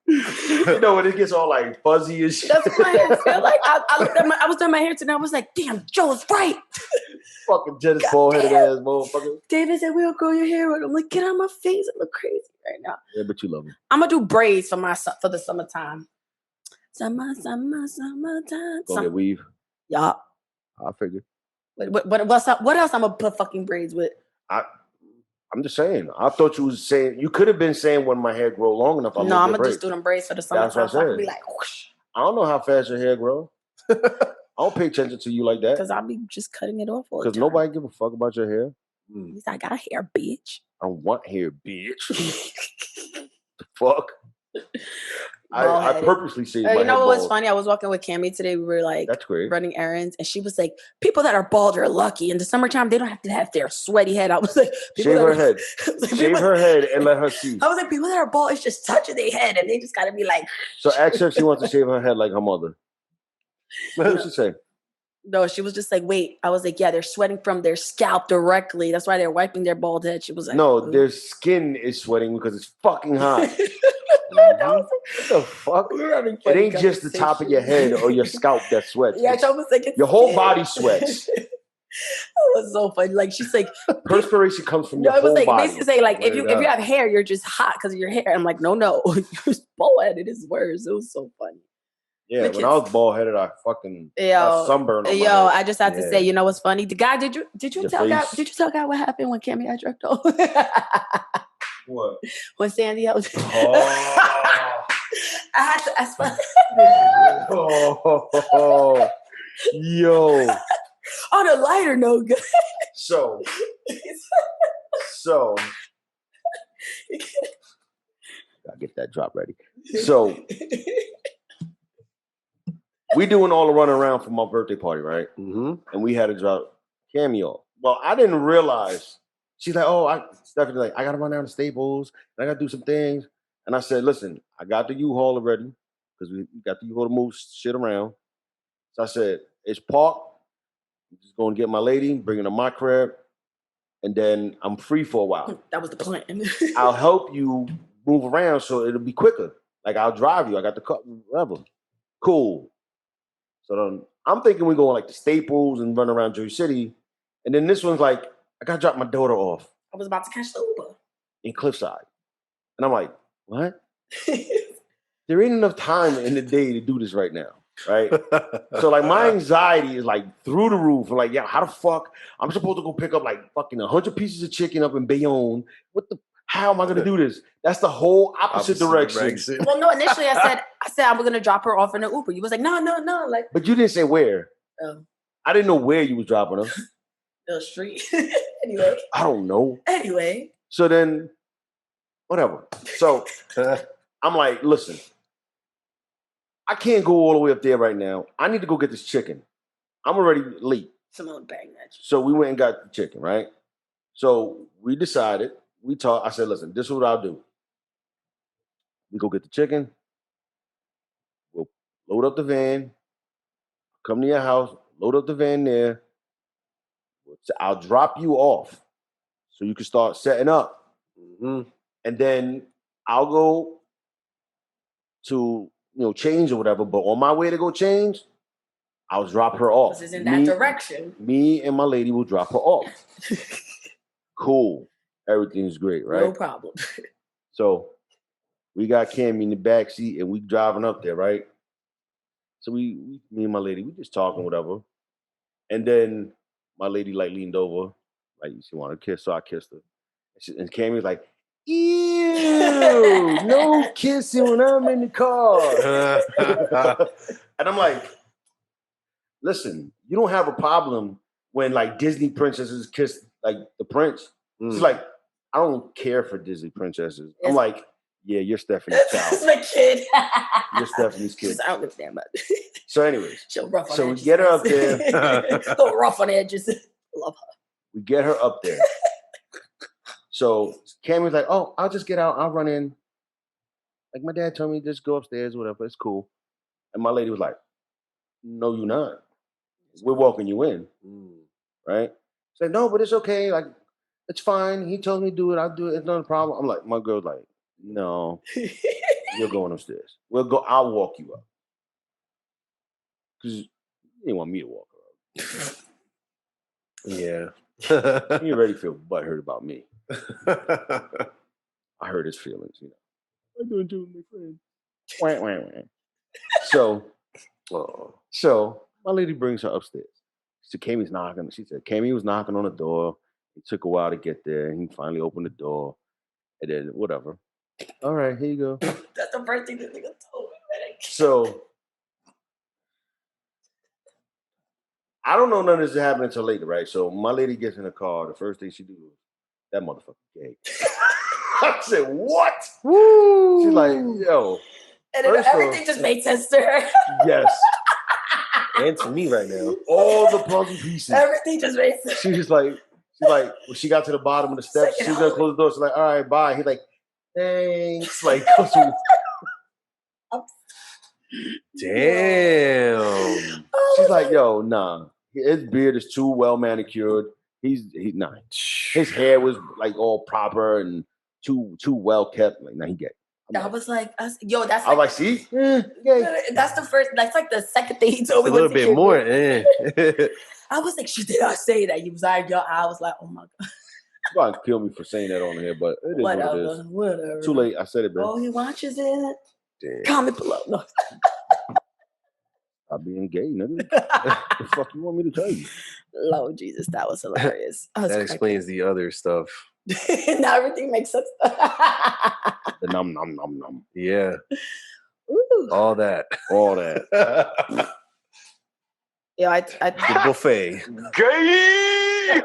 You know when it gets all like fuzzy and shit. That's what I feel like. I was doing my hair today. I was like, damn, Joe's right. Fucking tennis ball headed ass motherfucker. David said we'll grow your hair out. I'm like, get out of my face. It look crazy right now. Yeah, but you love me. I'm gonna do braids for the summertime. Summertime. Gonna get weave. Yup. I figured. What's up? What else I'm gonna put fucking braids with? I'm just saying. I thought you was saying you could have been saying when my hair grow long enough. No, I'm gonna just do them braids for the summertime. That's what I said. So I can be like, whoosh. I don't know how fast your hair grows. I don't pay attention to you like that. Because I'll be just cutting it off all the time. Because nobody give a fuck about your hair. At least I got hair, bitch. I don't want hair, bitch. The fuck? I purposely say you know what was funny? I was walking with Cammie today. We were like, that's great, running errands, and she was like, "People that are bald are lucky. In the summertime, they don't have to have their sweaty head." I was like, "Shave her head, shave her head, and let her see." I was like, "People that are bald, it's just touching their head, and they just got to be like." So ask her if she wants to shave her head like her mother. What did she say? No, she was just like, "Wait." I was like, "Yeah, they're sweating from their scalp directly. That's why they're wiping their bald head." She was like, "No, their skin is sweating because it's fucking hot." What the fuck? It ain't just the top of your head or your scalp that sweats. Yeah, I was like, your whole body sweats. It was so funny. Like she's like, perspiration comes from your whole like, body. Basically saying like, if you have hair, you're just hot because of your hair. I'm like, no, you're bald headed. It's worse. It was so funny. Yeah, when I was bald headed, I fucking got sunburn on my head. I just had to say, you know what's funny? The guy, did you tell guy what happened when Cammie got jerked off? What? When Sandy was I had to ask my yo. On a lighter note, good. So gotta get that drop ready. So we doing all the running around for my birthday party, right? Mm-hmm. And we had to drop Cammie off. Well, I didn't realize. She's like, Stephanie's like, I gotta run down to Staples and I gotta do some things. And I said, listen, I got the U-Haul already because we got the U-Haul to move shit around. So I said, it's parked. I'm just going to get my lady, bring her to my crib, and then I'm free for a while. That was the plan. I'll help you move around so it'll be quicker. Like, I'll drive you. I got the car, whatever. Cool. So then I'm thinking we're going like to Staples and run around Jersey City. And then this one's like, I got to drop my daughter off. I was about to catch the Uber. In Cliffside. And I'm like, what? There ain't enough time in the day to do this right now, right? So like my anxiety is like through the roof. I'm like, yeah, how the fuck? I'm supposed to go pick up like fucking 100 pieces of chicken up in Bayonne. How am I gonna do this? That's the whole opposite direction. Well, no, initially I said I was gonna drop her off in an Uber. You was like, no. Like, but you didn't say where. I didn't know where you was dropping her. The street. Anyway. I don't know. Anyway. So then, whatever. So I'm like, listen, I can't go all the way up there right now. I need to go get this chicken. I'm already late. Simone banged that. So we went and got the chicken, right? So we decided, we talked. I said, listen, this is what I'll do. We go get the chicken. We'll load up the van. Come to your house. Load up the van there. I'll drop you off so you can start setting up. Mm-hmm. And then I'll go to, change or whatever. But on my way to go change, I'll drop her off. This is in that direction. Me and my lady will drop her off. Cool. Everything's great, right? No problem. So we got Cammie in the back seat and we driving up there, right? So me and my lady, we just talking, whatever. And then my lady like leaned over, like she wanted to kiss, so I kissed her. And Cammy's like, ew, no kissing when I'm in the car. And I'm like, listen, you don't have a problem when like Disney princesses kiss like the prince. She's like, I don't care for Disney princesses. I'm like, yeah, you're Stephanie's child. That's my kid. You're Stephanie's kid. I don't give a damn about it. So anyways, she'll rough on so edges. We get her up there. Go rough on edges. Love her. We get her up there. So Cammy's like, oh, I'll just get out. I'll run in. Like my dad told me, just go upstairs, whatever. It's cool. And my lady was like, no, you're not. We're walking you in. Right? She's like, no, but it's okay. Like, it's fine. He told me to do it. I'll do it. It's not a problem. I'm like, my girl's like, no, you're going upstairs. I'll walk you up. Because you didn't want me to walk her up. Yeah. He already feel butthurt about me. I hurt his feelings, you know. I'm doing to my friend. So my lady brings her upstairs. So Cammy's knocking. She said Cammy was knocking on the door. It took a while to get there. And he finally opened the door. And then whatever. All right, here you go. That's the first thing that nigga told me. So I don't know none of this happened until later, right? So my lady gets in the car. The first thing she do is, that motherfucker gay. I said, what? Woo! She's like, yo. And then everything just made sense to her. Yes. And to me right now. All the puzzle pieces. Everything just made sense. She's like, when she got to the bottom of the steps, she's gonna close the door. She's like, all right, bye. He's like, thanks. Like, damn. She's like, yo, nah. His beard is too well manicured. He's nah. His hair was like all proper and too well kept. Like, nah, he gay. I was like, yo, that's. I was like, see, that's the first. That's like the second thing he told me. A little bit more. I was like, did I say that? He was like, yo. I was like, oh my god. You're gonna kill me for saying that on here, but it is what it is. Whatever. Too late. I said it, bro. Oh, he watches it. Damn. Comment below. No. I'm being gay, nigga. What the fuck you want me to tell you? Lord Jesus, that was hilarious. That explains the other stuff. Now everything makes sense. The num. Yeah. Ooh. All that. Yeah, the buffet. Gay!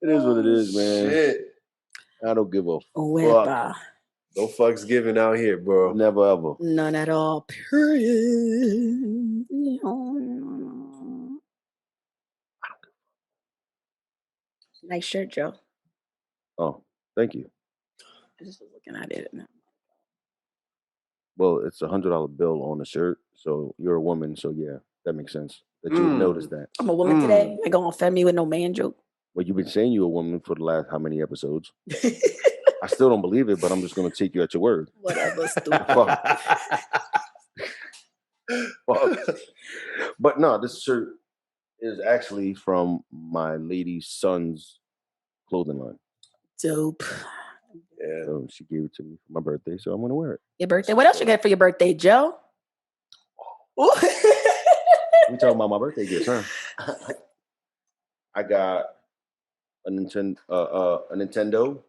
It is what it is, man. Shit. I don't give a fuck. No fucks given out here, bro. Never ever. None at all. Period. Nice shirt, Joe. Oh, thank you. I just was looking at it now. Well, it's $100 bill on the shirt, so you're a woman, so yeah, that makes sense. That you noticed that. I'm a woman today. I gonna offend me with no man joke. Well, you've been saying you're a woman for the last how many episodes? I still don't believe it, but I'm just gonna take you at your word. Whatever, stupid. Fuck. But no, this shirt is actually from my lady's son's clothing line. Dope. Yeah. So she gave it to me for my birthday, so I'm gonna wear it. Your birthday? What else you get for your birthday, Joe? We talking about my birthday gifts, huh? I got a Nintendo.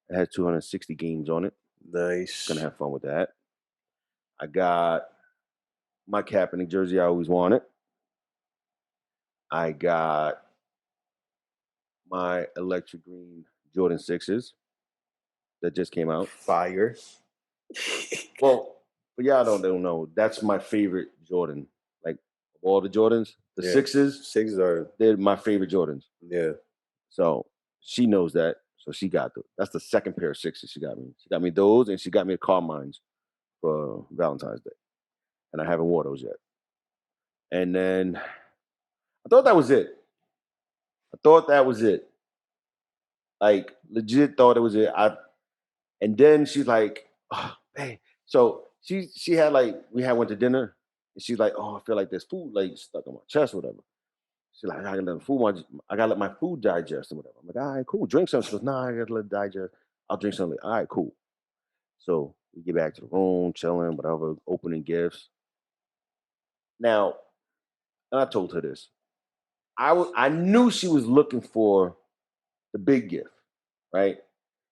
It has 260 games on it. Nice. Gonna have fun with that. I got my Kaepernick jersey I always wanted. I got my electric green Jordan 6s that just came out. Fire. Well, but y'all don't know. That's my favorite Jordan. Like of all the Jordans, the 6s, they're my favorite Jordans. Yeah. So she knows that. So she got that's the second pair of 6s she got me. She got me those, and she got me a Carmine's for Valentine's Day. And I haven't worn those yet. And then I thought that was it. Like legit thought it was it. And then she's like, oh, hey. So she had like, went to dinner, and she's like, oh, I feel like there's food like stuck on my chest or whatever. She's like, I gotta let my food digest and whatever. I'm like, all right, cool. Drink something. She goes, nah, I gotta let it digest. I'll drink something. All right, cool. So we get back to the room, chilling, whatever, opening gifts. Now, and I told her this. I knew she was looking for the big gift, right?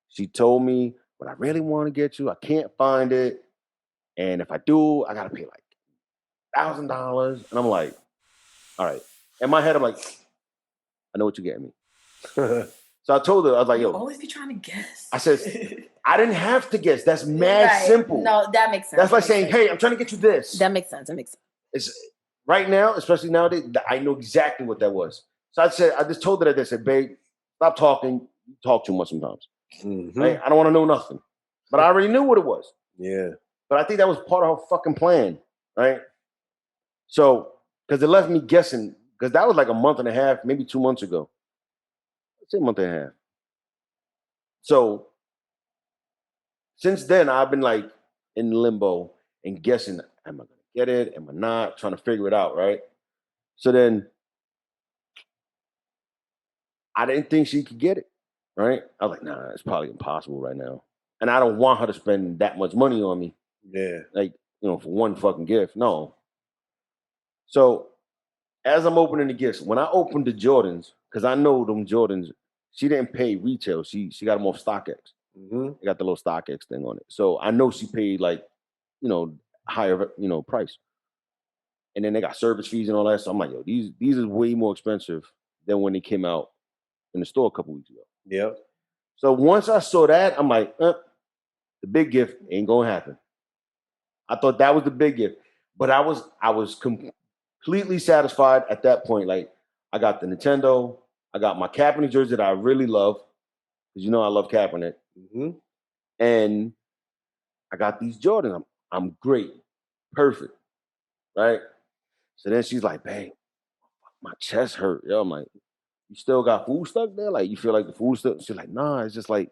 She told me, but I really want to get you. I can't find it. And if I do, I gotta pay like $1,000. And I'm like, all right. In my head, I'm like, I know what you're getting me. So I told her, I was like, yo. Always be trying to guess. I said, I didn't have to guess. That's mad simple. No, that makes sense. That's like saying, hey, I'm trying to get you this. That makes sense. It's right now, especially nowadays, I know exactly what that was. So I just told her that. I said, babe, stop talking. You talk too much sometimes. Mm-hmm. Right? I don't want to know nothing. But I already knew what it was. Yeah. But I think that was part of her fucking plan, right? So, because it left me guessing, because that was like a month and a half, maybe 2 months ago. Let's say a month and a half. So, since then, I've been like in limbo and guessing, am I going to get it? Am I not? Trying to figure it out, right? So then, I didn't think she could get it, right? I was like, nah, it's probably impossible right now. And I don't want her to spend that much money on me. Yeah. Like, for one fucking gift. No. So, as I'm opening the gifts, when I opened the Jordans, because I know them Jordans, she didn't pay retail. She got them off StockX. Mm-hmm. They got the little StockX thing on it. So I know she paid like, higher, price. And then they got service fees and all that. So I'm like, yo, these is way more expensive than when they came out in the store a couple weeks ago. Yep. So once I saw that, I'm like, the big gift ain't gonna happen. I thought that was the big gift, but I was completely satisfied at that point. Like, I got the Nintendo, I got my Kaepernick jersey that I really love, because I love Kaepernick, and I got these Jordans. I'm great, perfect, right? So then she's like, "Babe, my chest hurt." Yo, I'm like, "You still got food stuck there? Like, you feel like the food stuck?" She's like, "Nah, it's just like,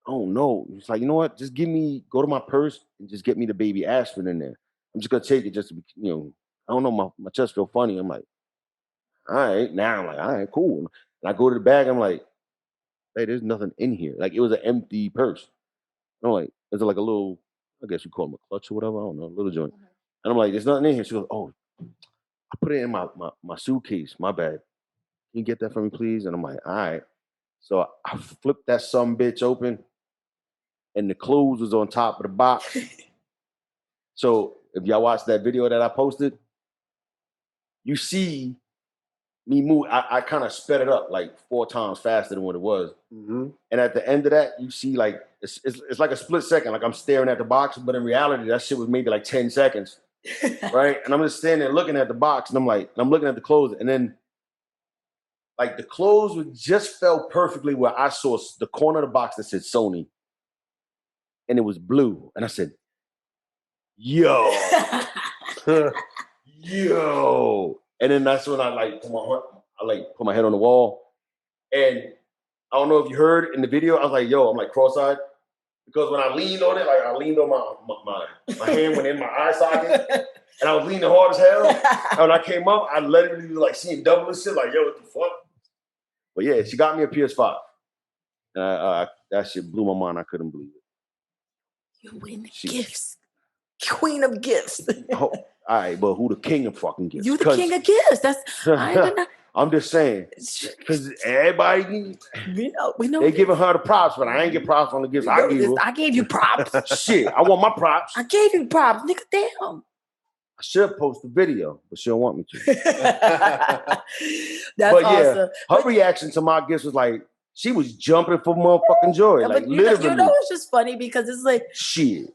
oh no." It's like, you know what? Just go to my purse and just get me the baby aspirin in there. I'm just gonna take it just to be, I don't know, my chest feel funny. I'm like, all right. Now I'm like, all right, cool. And I go to the bag, I'm like, hey, there's nothing in here. Like, it was an empty purse. I'm like, is it like a little, I guess you call them a clutch or whatever, I don't know, a little joint. And I'm like, there's nothing in here. She goes, oh, I put it in my suitcase, my bag. Can you get that for me, please? And I'm like, all right. So I flipped that bitch open, and the clothes was on top of the box. So if y'all watch that video that I posted, you see me move. I kind of sped it up like 4 times faster than what it was. Mm-hmm. And at the end of that, you see like it's like a split second. Like, I'm staring at the box, but in reality, that shit was maybe like 10 seconds, right? And I'm just standing there looking at the box, and I'm looking at the clothes, and then like the clothes just fell perfectly where I saw the corner of the box that said Sony, and it was blue, and I said, "Yo, yo." And then that's when I put my head on the wall. And I don't know if you heard in the video, I was like, yo, I'm like cross-eyed. Because when I leaned on it, like I leaned on my hand went in my eye socket. And I was leaning hard as hell. And when I came up, I literally like seeing double and shit, like, yo, what the fuck? But yeah, she got me a PS5. And that shit blew my mind. I couldn't believe it. You win the gifts. Queen of gifts. Oh, all right, but who the king of fucking gifts? You the king of gifts. That's I'm just saying, because everybody, we know they giving her the props, but I ain't get props on the gifts I gave her. I gave you props. Shit, I want my props. I gave you props, nigga. Damn. I should post the video, but she don't want me to. That's awesome. Her reaction to my gifts was like, she was jumping for motherfucking joy, like literally. It's just funny because it's like shit.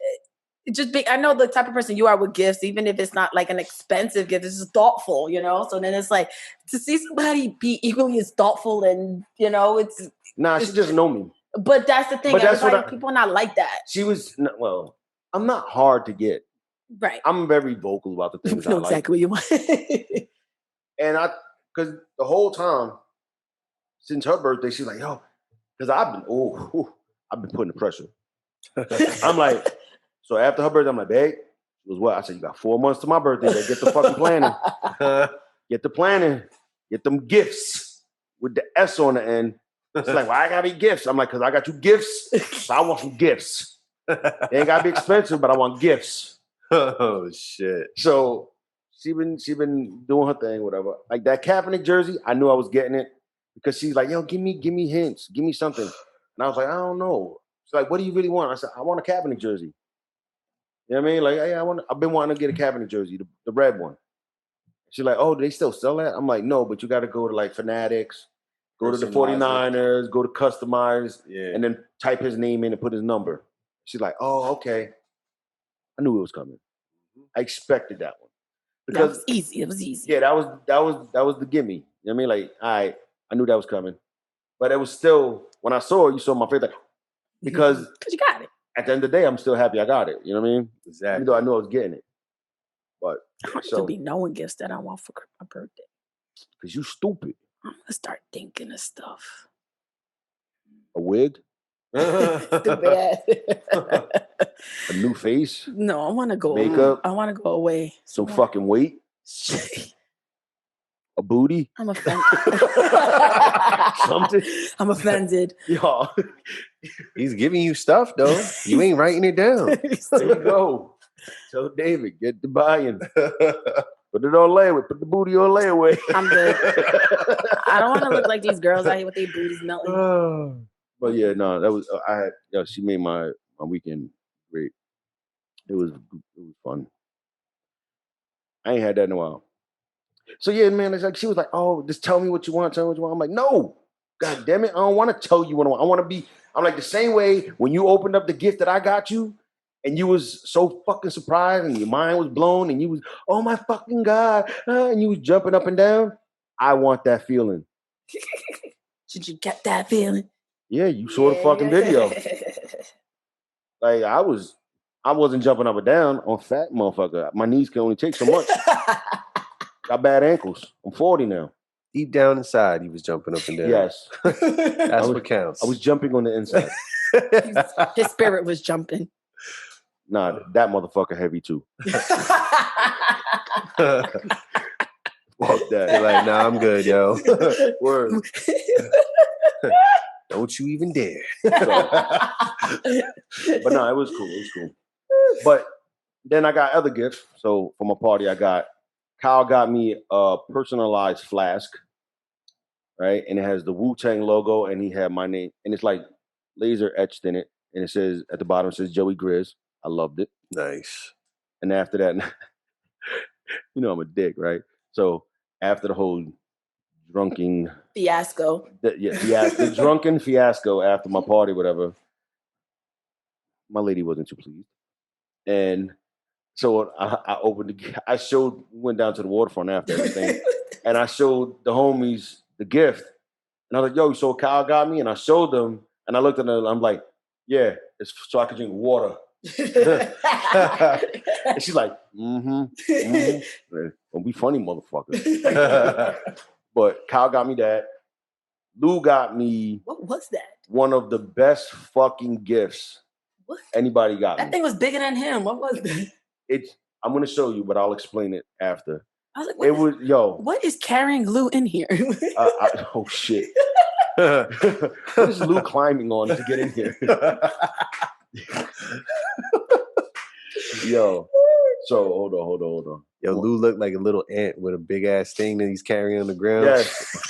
It's just big. I know the type of person you are with gifts, even if it's not like an expensive gift, it's just thoughtful, So then it's like to see somebody be equally as thoughtful and, it's. Nah, she just know me. But that's the thing. People are not like that. She was, well, I'm not hard to get. Right. I'm very vocal about the things I like. Exactly what you want. And because the whole time, since her birthday, she's like, yo, because I've been putting the pressure. I'm like, so after her birthday, I'm like, babe, she goes, what? I said, you got 4 months to my birthday. Get the fucking planning. Get the planning. Get them gifts with the S on the end. She's like, why I gotta be gifts? I'm like, because I got you gifts, so I want some gifts. They ain't gotta be expensive, but I want gifts. Oh shit. So she been doing her thing, whatever. Like that Kaepernick jersey, I knew I was getting it because she's like, yo, give me hints, give me something. And I was like, I don't know. She's like, what do you really want? I said, I want a Kaepernick jersey. You know what I mean? Like, hey, I've been wanting to get a Kaepernick jersey, the red one. She's like, oh, do they still sell that? I'm like, no, but you got to go to like Fanatics, go to the 49ers, go to Customize, and then type his name in and put his number. She's like, oh, okay. I knew it was coming. I expected that one. Because that was easy. It was easy. Yeah, that was the gimme. You know what I mean? Like, I knew that was coming. But it was still, when I saw it, you saw my face like, because you got it. At the end of the day, I'm still happy I got it. You know what I mean? Exactly. Even though I knew I was getting it. But to be knowing gifts that I want for my birthday. Because you stupid. I'm gonna start thinking of stuff. A wig? Stupid. A new face? No, I want to go. Makeup? I want to go away. Some fucking weight? A booty? I'm offended. Something? I'm offended. Yo. He's giving you stuff though. You ain't writing it down. There you go. Tell David, get the buy-in. Put it on layaway. Put the booty on layaway. I'm good. I don't want to look like these girls out here with their booties melting. But yeah, no, that was she made my weekend great. It was fun. I ain't had that in a while. So yeah, man, it's like she was like, "Oh, just tell me what you want. Tell me what you want." I'm like, "No, God damn it, I don't want to tell you what I want. I want to be." I'm like the same way when you opened up the gift that I got you, and you was so fucking surprised, and your mind was blown, and you was, "Oh my fucking God," and you was jumping up and down. I want that feeling. Did you get that feeling? Yeah, you saw the fucking video. Like I wasn't jumping up and down on fat motherfucker. My knees can only take so much. Got bad ankles. I'm 40 now. Deep down inside, he was jumping up and down. Yes. That's what counts. I was jumping on the inside. His spirit was jumping. Nah, that motherfucker heavy too. Fuck that. You're like, nah, I'm good, yo. Word. Don't you even dare. But no, it was cool. It was cool. But then I got other gifts. So for my party, Kyle got me a personalized flask, right? And it has the Wu-Tang logo, and he had my name, and it's like laser etched in it, and it says at the bottom it says Joey Grizz. I loved it. Nice. And after that, you know I'm a dick, right? So after the whole drunken fiasco, the drunken fiasco after my party, whatever, my lady wasn't too pleased, and so I went down to the waterfront after everything, and I showed the homies the gift, and I was like, "Yo, so Kyle got me," and I showed them, and I looked at them, I'm like, "Yeah, it's so I can drink water." And she's like, "Don't be funny, motherfucker." But Kyle got me that. Lou got me. What was that? One of the best fucking gifts anybody got me. That thing was bigger than him. What was that? I'm gonna show you, but I'll explain it after. I was like, what is carrying Lou in here? Oh shit. What is Lou climbing on to get in here? Yo. So hold on. Yo, Lou looked like a little ant with a big ass thing that he's carrying on the ground. Yes.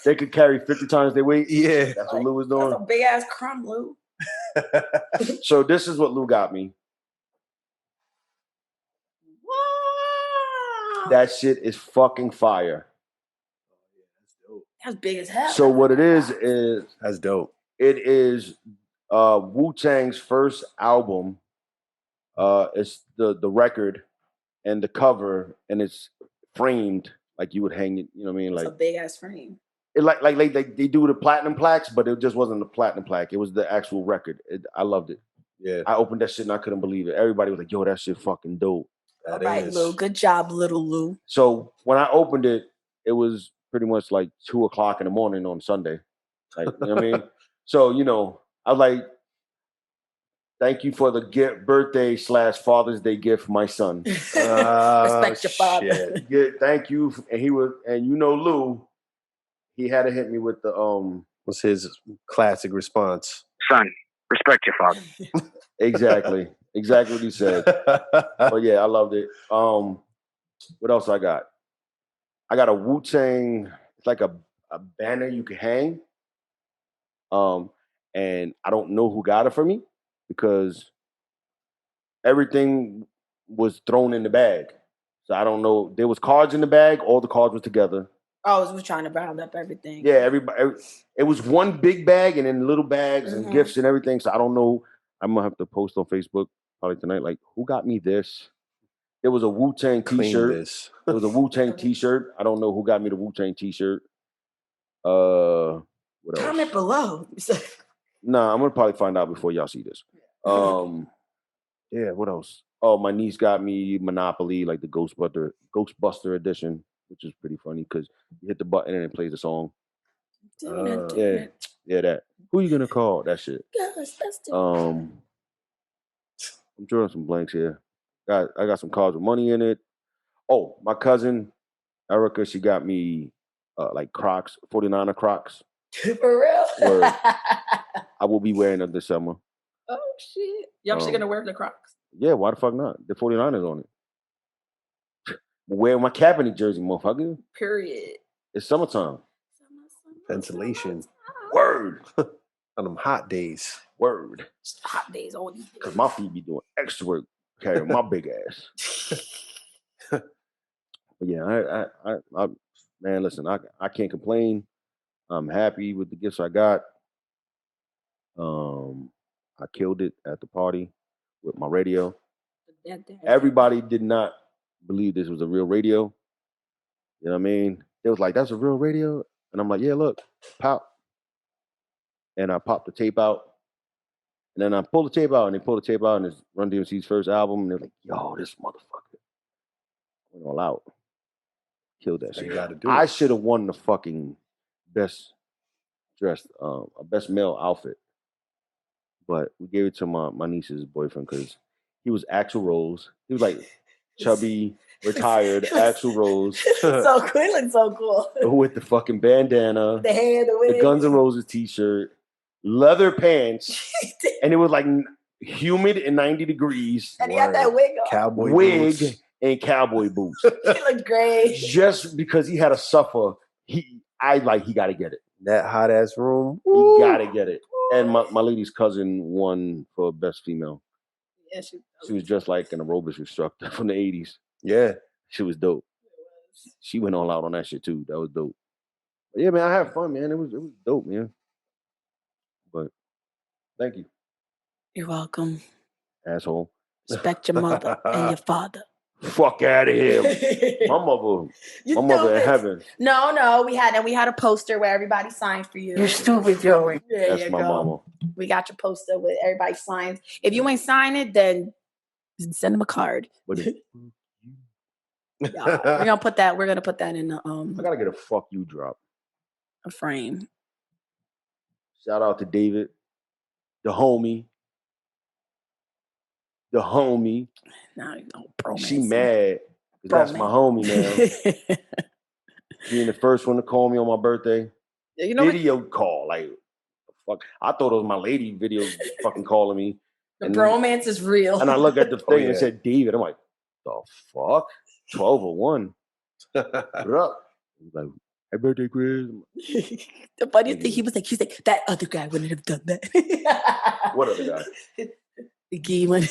They could carry 50 times their weight. Yeah. That's what Lou was doing. That's a big ass crumb, Lou. So this is what Lou got me. Wow. That shit is fucking fire. That's big as hell. So what it is that's dope. It is Wu-Tang's first album. It's the record and the cover, and it's framed like you would hang it. You know what I mean? It's like a big ass frame. It like they do the platinum plaques, but it just wasn't the platinum plaque. It was the actual record. I loved it. Yeah. I opened that shit and I couldn't believe it. Everybody was like, "Yo, that shit fucking dope." All right, Lou. Good job, little Lou. So when I opened it, it was pretty much like 2:00 in the morning on Sunday. Like, you know what I mean? So, you know, I was like, "Thank you for the birthday / Father's Day gift for my son." Respect your father. Yeah, thank you. And you know, Lou, he had to hit me with the What's his classic response? Son, respect your father. Exactly what he said. But yeah, I loved it. What else I got? I got a Wu-Tang. It's like a banner you can hang. And I don't know who got it for me because everything was thrown in the bag. So I don't know. There was cards in the bag. All the cards were together. I was trying to round up everything. Yeah, it was one big bag and then little bags and gifts and everything. So I don't know. I'm gonna have to post on Facebook probably tonight. Like, who got me this? There was a Wu-Tang t-shirt. There was a Wu-Tang t-shirt. I don't know who got me the Wu-Tang t-shirt. What else? Comment below. Nah, I'm gonna probably find out before y'all see this. Yeah, what else? Oh, my niece got me Monopoly, like the Ghostbuster edition, which is pretty funny because you hit the button and it plays the song. Yeah, that. Who you gonna call? That shit. I'm drawing some blanks here. I got some cards with money in it. Oh, my cousin Erica, she got me like Crocs, 49er Crocs. For real? I will be wearing them this summer. Oh shit! You actually gonna wear the Crocs? Yeah, why the fuck not? The 49ers on it. Wearing my Kaepernick jersey, motherfucker. Period. It's summertime. Ventilation. Word. On them hot days. Word. Hot days all these days. Because my feet be doing extra work carrying my big ass. But yeah, I man, listen, I can't complain. I'm happy with the gifts I got. I killed it at the party with my radio. Everybody did not believe this was a real radio. You know what I mean? They was like, that's a real radio? And I'm like, yeah, look, pop. And I popped the tape out. And then I pulled the tape out, and they pulled the tape out, and it's Run DMC's first album. And they're like, yo, this motherfucker went all out. Killed that shit. I should have won the fucking best dressed, best male outfit. But we gave it to my niece's boyfriend because he was Axl Rose. He was like chubby, retired Axl Rose. So cool, he looked so cool. With the fucking bandana, the hair, the wig, the Guns N' Roses t-shirt, leather pants, and it was like humid and 90 degrees. And he had that wig on. Cowboy wig boots. And cowboy boots. He looked great. Just because he had to suffer, he got to get it. That hot ass room. He got to get it. And my lady's cousin won for best female. Yeah, she was just like an aerobics instructor from the 80s. Yeah. She was dope. She went all out on that shit too. That was dope. But yeah, man, I had fun, man. It was dope, man. But thank you. You're welcome. Asshole. Respect your mother and your father. Fuck out of here. My mother in heaven. No, we had a poster where everybody signed for you. You're stupid, Joey. That's my mama. We got your poster with everybody signs. If you ain't sign it, then send them a card. We're gonna put that in the I gotta get a fuck you drop. A frame. Shout out to David, the homie. No, bromance. She mad because that's my homie now. Being the first one to call me on my birthday. You know video call, like fuck. I thought it was my lady video fucking calling me. The bromance is real. And I look at the thing and it said David. I'm like, the fuck? 12:01. What up? He's like, hey, birthday, Grizz. The funniest thing, he's like, that other guy wouldn't have done that. What other guy? The gay one.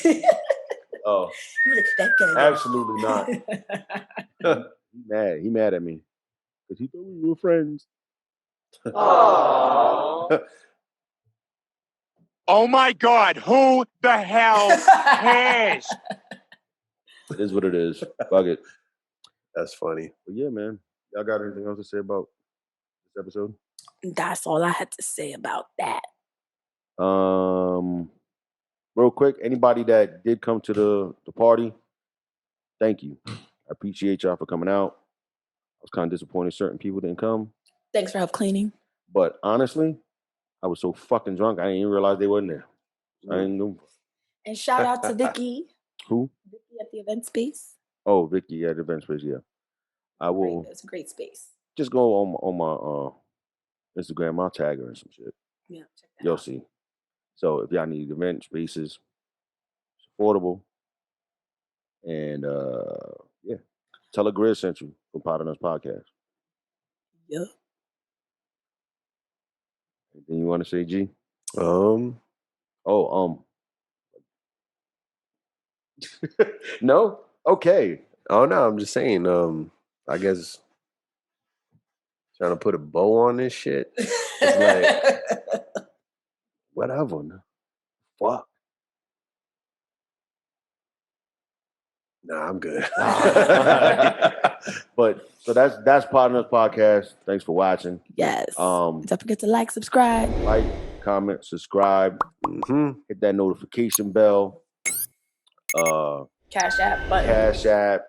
Oh, that guy. Absolutely not. He mad at me because he thought we were friends. Oh my God! Who the hell cares? It is what it is. Fuck it. That's funny. But yeah, man. Y'all got anything else to say about this episode? That's all I had to say about that. Real quick, anybody that did come to the party, thank you. I appreciate y'all for coming out. I was kind of disappointed certain people didn't come. Thanks for help cleaning. But honestly, I was so fucking drunk, I didn't even realize they wasn't there. I didn't know. And shout out to Vicky. Who? Vicky at the event space. Oh, Vicky at the event space, yeah. I will. It's a great space. Just go on my Instagram. I'll tag her and some shit. Yeah, check that You'll out. see. So if y'all need event spaces, affordable. And yeah, tell a Grizz sent you from Pot on Us Podcast. Yep. Anything you want to say, G? No? Okay. Oh no, I'm just saying, I guess trying to put a bow on this shit. It's like Whatever. Fuck. Nah, I'm good. But so that's Pot on Us Podcast. Thanks for watching. Yes. Don't forget to like, subscribe. Like, comment, subscribe. Hit that notification bell. Cash App button. Cash App.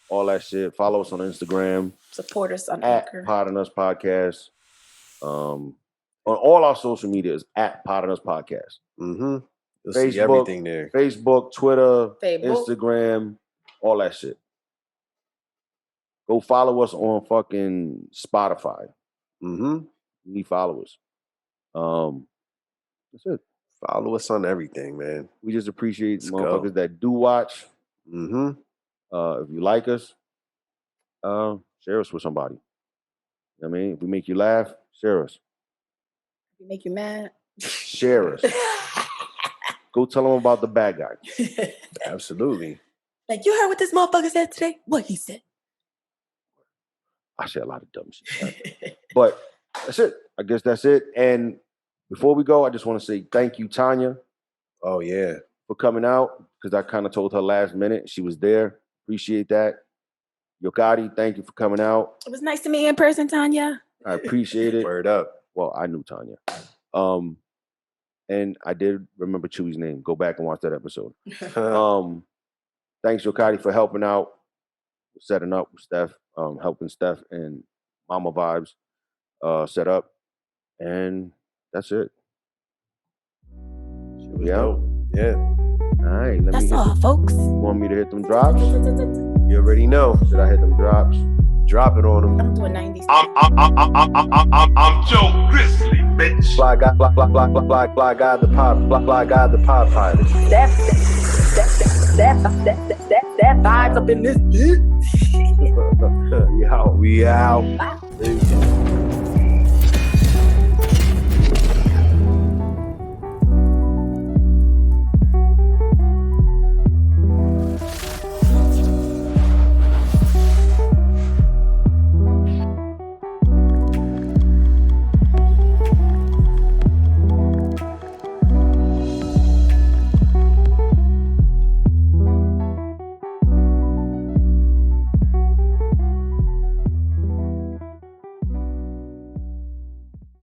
All that shit. Follow us on Instagram. Support us on at Anchor. Pot on Us Podcast. On all our social medias at Pot on Us Podcast. You'll Facebook, see everything there. Facebook, Twitter, Facebook. Instagram, all that shit. Go follow us on fucking Spotify. You need followers. That's it. Follow us on everything, man. We just appreciate Let's motherfuckers go. that do watch. If you like us, share us with somebody. You know what I mean? If we make you laugh, share us. If we make you mad, share us. Go tell them about the bad guy. Absolutely. Like, you heard what this motherfucker said today? What he said. I say a lot of dumb shit. Right? But that's it. I guess that's it. And before we go, I just want to say thank you, Tanya. Oh, yeah. For coming out, because I kind of told her last minute. She was there. Appreciate that. Yokati, thank you for coming out. It was nice to meet you in person, Tanya. I appreciate it. Word up. Well, I knew Tanya. And I did remember Chewy's name. Go back and watch that episode. Thanks, Yokati, for helping out, setting up with Steph, helping Steph and Mama Vibes set up. And that's it. Yeah. Yeah. All right. That's all, folks. You want me to hit them drops? You already know. Should I hit them drops? Drop it on them. I'm doing 90s. I'm Joe Grizzly, bitch. Fly guy, fly guy, the pop, fly guy, the pop pilot. That vibes up in this. We out. Bye.